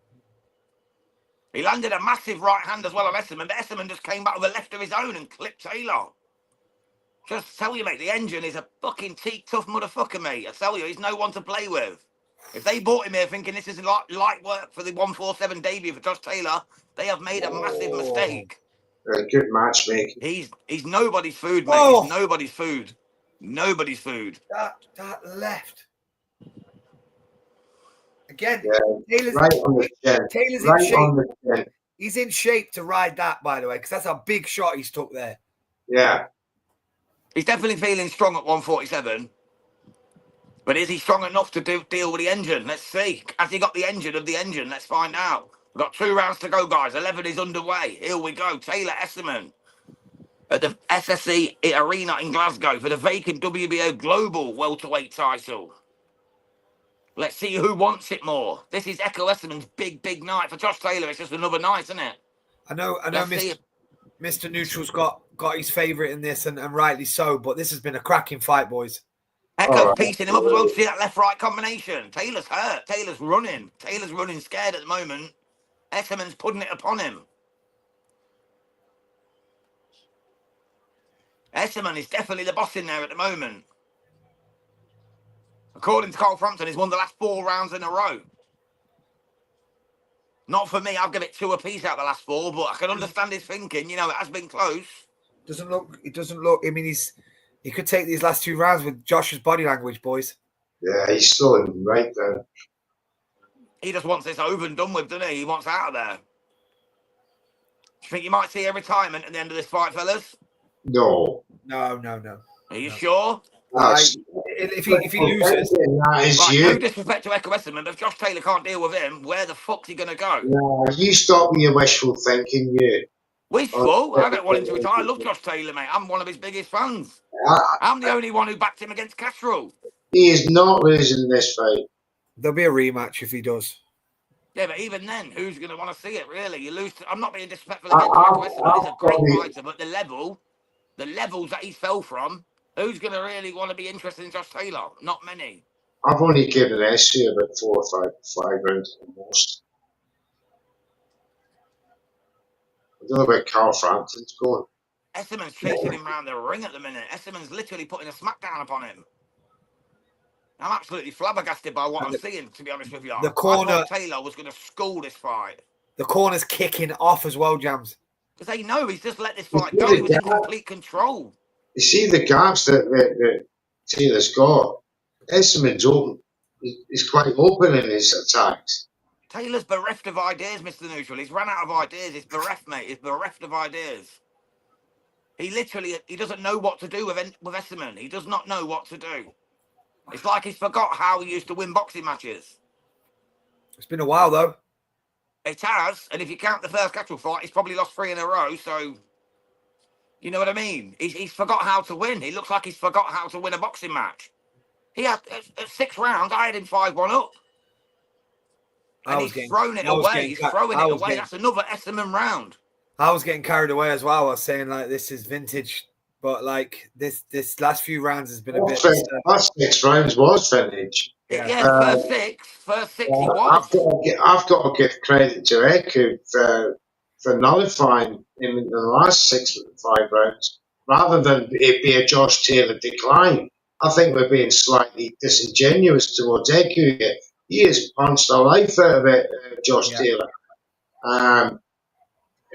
He landed a massive right hand as well on Essuman, but Essuman just came back with a left of his own and clipped Taylor. Just tell you, mate, the Engine is a fucking teak tough motherfucker, mate. I tell you, he's no one to play with. If they bought him here thinking this is light work for the 147 debut for Josh Taylor, they have made a massive mistake. Good matchmaking. He's nobody's food, mate. He's nobody's food. Nobody's food. That left. Again, Taylor's right on the chin. Taylor's right in shape. On the chin. He's in shape to ride that, by the way, because that's a big shot he's took there. Yeah. He's definitely feeling strong at 147. But is he strong enough to deal with the Engine? Let's see. Has he got the Engine of the Engine? Let's find out. We've got 2 rounds to go, guys. 11 is underway. Here we go. Taylor Essuman at the SSE Arena in Glasgow for the vacant WBO Global welterweight title. Let's see who wants it more. This is Ekow Essuman's big night. For Josh Taylor, it's just another night, isn't it? I know Mr. Neutral's got his favourite in this, and rightly so, but this has been a cracking fight, boys. Ekow piecing him up as well to see that left-right combination. Taylor's hurt. Taylor's running. Taylor's running scared at the moment. Essuman's putting it upon him. Essuman is definitely the boss in there at the moment. According to Cole Frampton, he's won the last 4 rounds in a row. Not for me. I'll give it 2 apiece out of the last 4, but I can understand his thinking. You know, it has been close. It doesn't look. I mean, he could take these last 2 rounds with Josh's body language, boys. Yeah, he's still in right there. He just wants this over and done with, doesn't he? He wants out of there. Do you think you might see a retirement at the end of this fight, fellas? No. No. Are you sure? If he loses, you. No disrespect to Ekow Essuman, but if Josh Taylor can't deal with him, where the fuck's he going to go? No, you stop with your wishful thinking, you. Wishful? I don't want him to retire. I love Josh Taylor, mate. I'm one of his biggest fans. I'm the only one who backed him against Castro. He is not losing this fight. There'll be a rematch if he does. Yeah, but even then, who's going to want to see it, really? You lose. I'm not being disrespectful against Ekow Essuman. He's a great fighter, but the levels that he fell from, who's going to really want to be interested in Josh Taylor? Not many. I've only given SC about 4 or 5 rounds at the most. I don't know where Carl Frampton's going. Essuman's chasing him around the ring at the minute. Essuman's literally putting a smackdown upon him. I'm absolutely flabbergasted by what I'm seeing, to be honest with you. The corner, I thought Taylor was going to school this fight. The corner's kicking off as well, Jams. Because they know he's just let this fight go. He was in complete control. You see the gaps that Taylor's got. Essuman's open. He's quite open in his attacks. Taylor's bereft of ideas, Mr. Neutral. He's run out of ideas. He's bereft, mate. He's bereft of ideas. He doesn't know what to do with Essuman. He does not know what to do. It's like he's forgot how he used to win boxing matches. It's been a while, though. It has. And if you count the first Castro fight, he's probably lost 3 in a row. So, you know what I mean? He's forgot how to win. He looks like he's forgot how to win a boxing match. He had 6 rounds. I had him 5-1 up. And he's thrown it away. He's throwing it away. That's another Essuman round. I was getting carried away as well. I was saying, like, this is vintage. But, like, this last few rounds has been a bit... Last 6 rounds was vintage. Yeah, first six he was. I've got to give credit to Ekow for nullifying him in the last 5 rounds. Rather than it be a Josh Taylor decline. I think we're being slightly disingenuous towards Ekow here. He has punched the life out of it, Josh Taylor.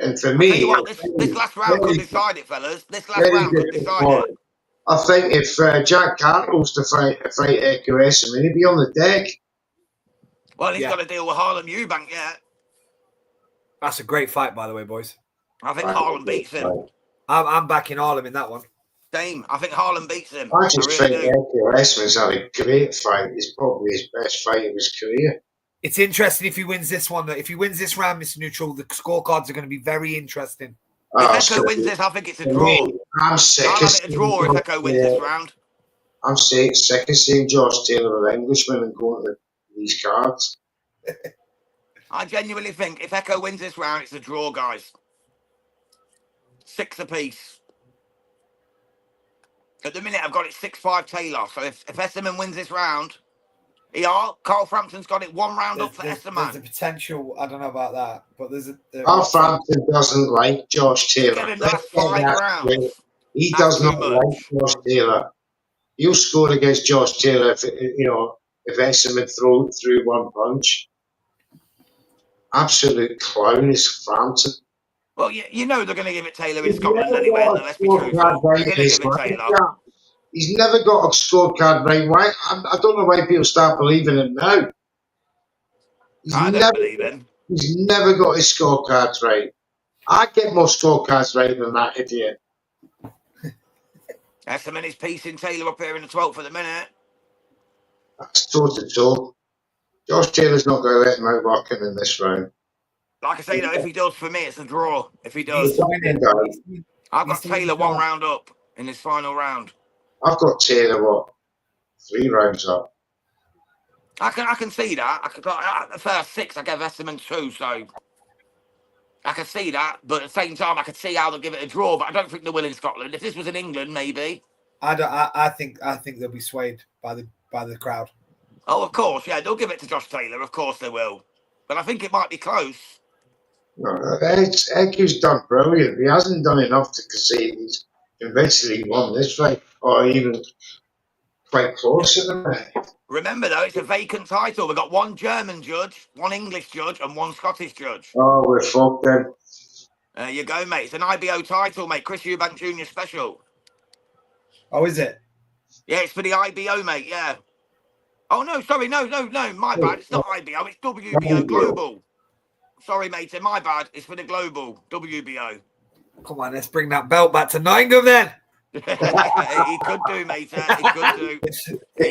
And for me... This last round could decide it, fellas. This last round could decide it. I think if Jack Carter was to fight Ekow Essuman, he'd be on the deck. Well, he's got to deal with Harlem Eubank yet. That's a great fight, by the way, boys. I think Harlem beats him. I'm backing Harlem in that one. Same. I think Harlem beats him. I just think Ekow Essuman's had a great fight. It's probably his best fight of his career. It's interesting if he wins this one. If he wins this round, Mr. Neutral, the scorecards are going to be very interesting. If Oh, Ekow wins this, I think it's a for draw. me, I'm sick I'll of have it a draw if seeing Ekow wins this round. I'm sick of seeing Josh Taylor, an Englishman, and going to these cards. I genuinely think if Ekow wins this round, it's a draw, guys. 6 apiece. At the minute, I've got it 6-5 Taylor. So if Essuman wins this round, Carl Frampton's got it 1 round up for Essuman. There's a potential. I don't know about that, but there's a. Carl Frampton doesn't like Josh Taylor. Get him the last 5 rounds. He That's does not too much. like Josh Taylor. He'll score against Josh Taylor if Essuman throw through one punch. Absolute clown is Frampton. Well, you know they're going to give it Taylor in Scotland anyway. Let's be truthful. They're going to give it Taylor. He's never got a scorecard right. Why? I don't know why people start believing him now. I don't believe him. He's never got his scorecards right. I get more scorecards right than that idiot. Essuman is piecing Taylor up here in the 12th for the minute. That's toe to toe. Josh Taylor's not going to let him out working in this round. Like I say, though, if he does, for me, it's a draw. If he does. I've got Taylor 1 round up in this final round. I've got Taylor, 3 rounds up. I can see that. The first 6, I gave Essuman 2, so I can see that. But at the same time, I could see how they'll give it a draw. But I don't think they will in Scotland. If this was in England, maybe. I think they'll be swayed by the crowd. Oh, of course, yeah, they'll give it to Josh Taylor. Of course they will. But I think it might be close. No, Ekow's done brilliant. He hasn't done enough to concede. He's eventually won this fight, or even quite close at the minute. Remember, though, it's a vacant title. We've got 1 German judge, 1 English judge, and 1 Scottish judge. Oh, we're fucked then. There you go, mate. It's an IBO title, mate. Chris Eubank Jr. special. Oh, is it? Yeah, it's for the IBO, mate, yeah. Oh, no, sorry, no, my bad. It's not IBO, it's WBO Global. Sorry, mate, my bad. It's for the Global, WBO. Come on, let's bring that belt back to Nottingham then. He could do, mate. He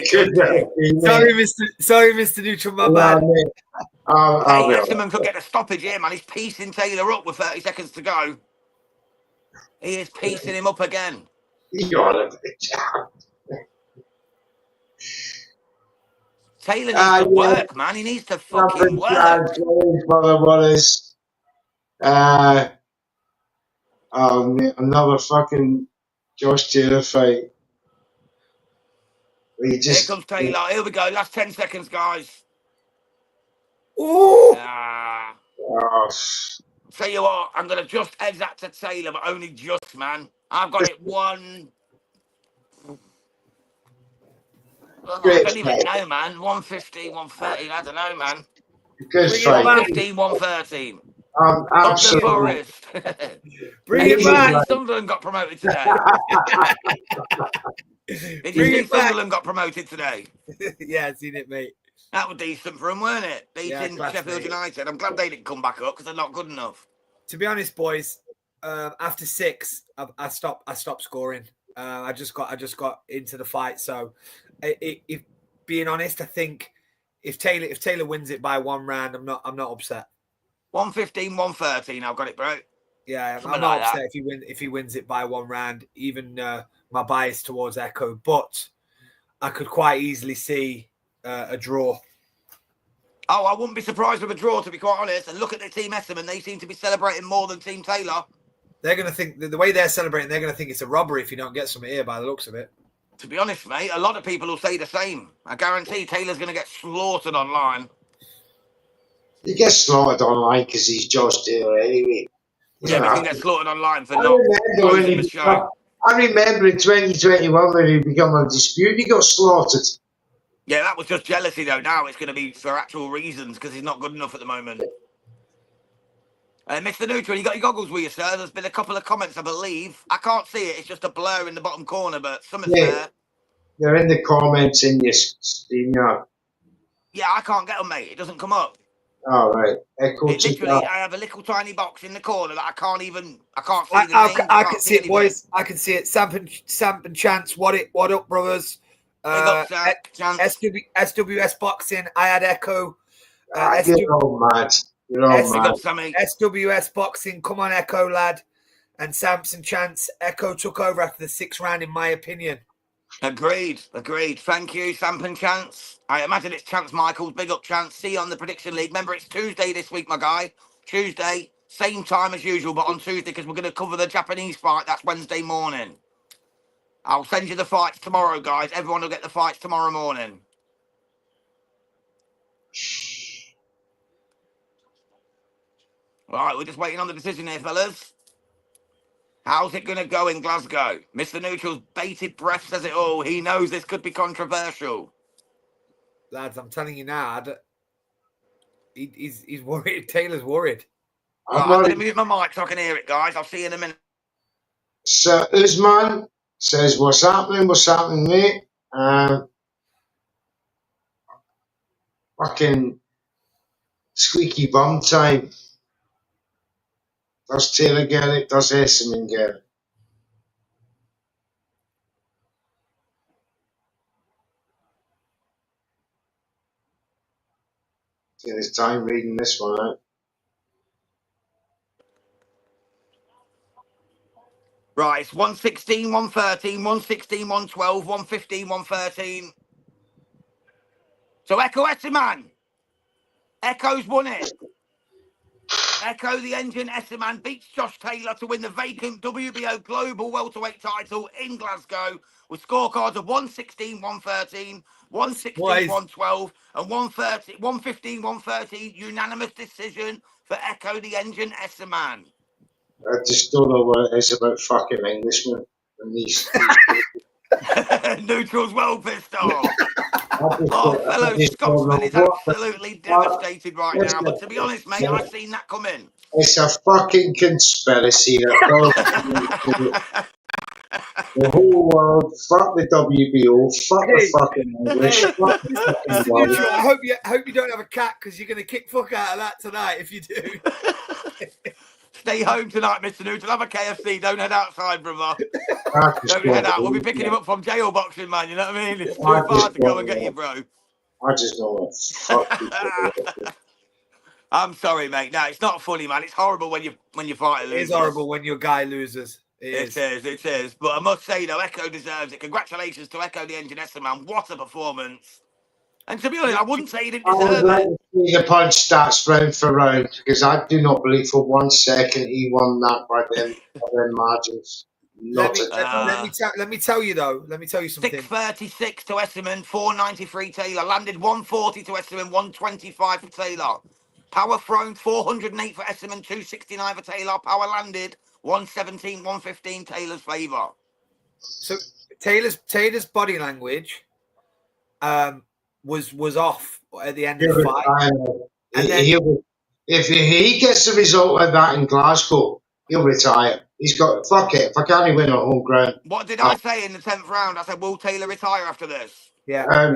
could do. Sorry, Mr. Neutral, my bad. Essuman could get a stoppage here, man. He's piecing Taylor up with 30 seconds to go. He is piecing him up again. Taylor needs to work, man. He needs to fucking work. Another fucking Josh Taylor fight. Here comes Taylor. Here we go. Last 10 seconds, guys. Ooh! Tell you what, I'm going to just edge that to Taylor, but only just, man. I've got it 1... I don't even know, man. 150, 130. I don't know, man. Good fight. 115, 113. Absolutely. Forest. Bring it back. Sunderland got promoted today. Did you see Sunderland got promoted today? Yeah, I've seen it, mate. That was decent for them, weren't it? Beating Sheffield United. I'm glad they didn't come back up because they're not good enough. To be honest, boys, after 6, I stopped scoring. I just got into the fight. So, if being honest, I think if Taylor wins it by 1 round, I'm not upset. 115, 113. I've got it, bro. Yeah, I'm not upset if he wins it by 1 round. Even my bias towards Ekow, but I could quite easily see a draw. Oh, I wouldn't be surprised with a draw, to be quite honest. And look at the Team Essuman. They seem to be celebrating more than Team Taylor. They're going to think, the way they're celebrating, they're going to think it's a robbery if you don't get something here by the looks of it. To be honest, mate, a lot of people will say the same. I guarantee Taylor's going to get slaughtered online. He gets slaughtered online because he's Josh Taylor anyway. Yeah, but he can get slaughtered online for not closing the show. I remember in 2021 when he became a dispute, he got slaughtered. Yeah, that was just jealousy, though. Now it's going to be for actual reasons because he's not good enough at the moment. Mr. Neutral, you got your goggles with you, sir? There's been a couple of comments, I believe. I can't see it. It's just a blur in the bottom corner, but something's there. They're in the comments in your stream, yeah. Yeah, I can't get them, mate. It doesn't come up. All right. Literally, I have a little tiny box in the corner that I can't see the name. I can see it, boys. I can see it. Samp and Chance, what up, brothers? SWS Boxing, I had Ekow. You're all mad. You're all Big mad. up, Sammy. SWS Boxing, come on, Ekow, lad. And Samson Chance, Ekow took over after the 6th round, in my opinion. Agreed. Thank you, Samson Chance. I imagine it's Chance Michaels. Big up, Chance. See you on the Prediction League. Remember, it's Tuesday this week, my guy. Tuesday, same time as usual, but on Tuesday, because we're going to cover the Japanese fight. That's Wednesday morning. I'll send you the fights tomorrow, guys. Everyone will get the fights tomorrow morning. All right, we're just waiting on the decision here, fellas. How's it going to go in Glasgow? Mr. Neutral's bated breath says it all. He knows this could be controversial. Lads, I'm telling you now, he's worried. Taylor's worried. Right, I'm going to mute my mic so I can hear it, guys. I'll see you in a minute. So Usman says, what's happening, mate? Fucking squeaky bum time. Does Taylor get it? Does Essuman get it? Taylor's time reading this one out. Right, it's 116, 113, 116, 112, 115, 113. So Ekow Essuman. Ekow's won it. Ekow The Engine Essuman beats Josh Taylor to win the vacant WBO Global Welterweight title in Glasgow with scorecards of 116, 113, 116, 112 and 115, 130 unanimous decision for Ekow The Engine Essuman. I just don't know what it is about fucking Englishmen and these Neutral's well pissed off. Fellow Scotsman is absolutely devastated right now. But to be honest, mate, I've seen that come in. It's a fucking conspiracy. The whole world, fuck the WBO, fuck the fucking English, fuck the fucking world. I hope you don't have a cat, because you're going to kick fuck out of that tonight if you do. Stay home tonight, Mr. Newton. Have a KFC. Don't head outside, brother. Don't head out. We'll be picking him up from jail boxing, man. You know what I mean? It's too far to go and get you, bro. I just know what fuck. I'm sorry, mate. No, it's not funny, man. It's horrible when you fight a loser. It is horrible when your guy loses. It is. But I must say, though, Ekow deserves it. Congratulations to Ekow The Engine Essuman. What a performance. And to be honest, I wouldn't say he didn't deserve it. I would like to see the punch stats round for round, because I do not believe for 1 second he won that by them margins. Let me tell you though. Let me tell you something. 636 to Essuman, 493 Taylor. Landed 140 to Essuman, 125 for Taylor. Power thrown 408 for Essuman, 269 for Taylor. Power landed 117, 115 Taylor's favour. So Taylor's body language was off at the end of the fight. And then, if he gets a result like that in Glasgow, he'll retire. He's got, fuck it, if I can't win on home ground. What did I say in the 10th round? I said, will Taylor retire after this? Yeah,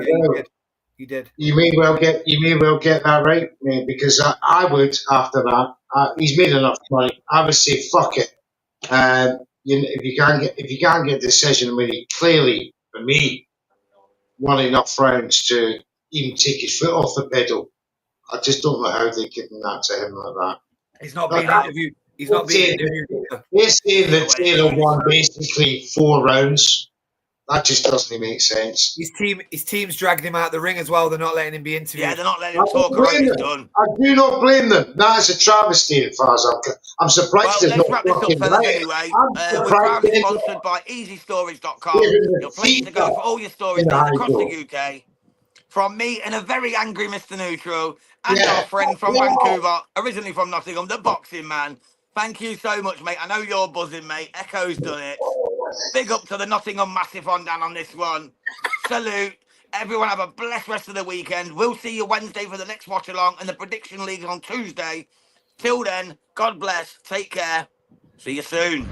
you did. You may well get that right, mate, because I would, after that, he's made enough money. I would say, fuck it. If you can't get a decision when he clearly, for me, won enough rounds to even take his foot off the pedal, I just don't know how they give that to him like that. He's not being interviewed. He's not being interviewed. They're saying that Taylor won basically 4 rounds. That just doesn't make sense. His team's dragged him out the ring as well. They're not letting him be interviewed. Yeah, they're not letting him talk about what he's done. I do not blame them. That is a travesty as far as I'm surprised. Well, let's wrap this up, fellas, anyway. We're proudly sponsored by EasyStorage.com. Your place to go for all your storage needs across the UK. From me and a very angry Mr. Neutral and our friend from Vancouver, originally from Nottingham, the boxing man. Thank you so much, mate. I know you're buzzing, mate. Ekow's done it. Big up to the Nottingham Massive on down on this one. Salute. Everyone have a blessed rest of the weekend. We'll see you Wednesday for the next watch along, and the Prediction League on Tuesday. Till then, God bless. Take care. See you soon.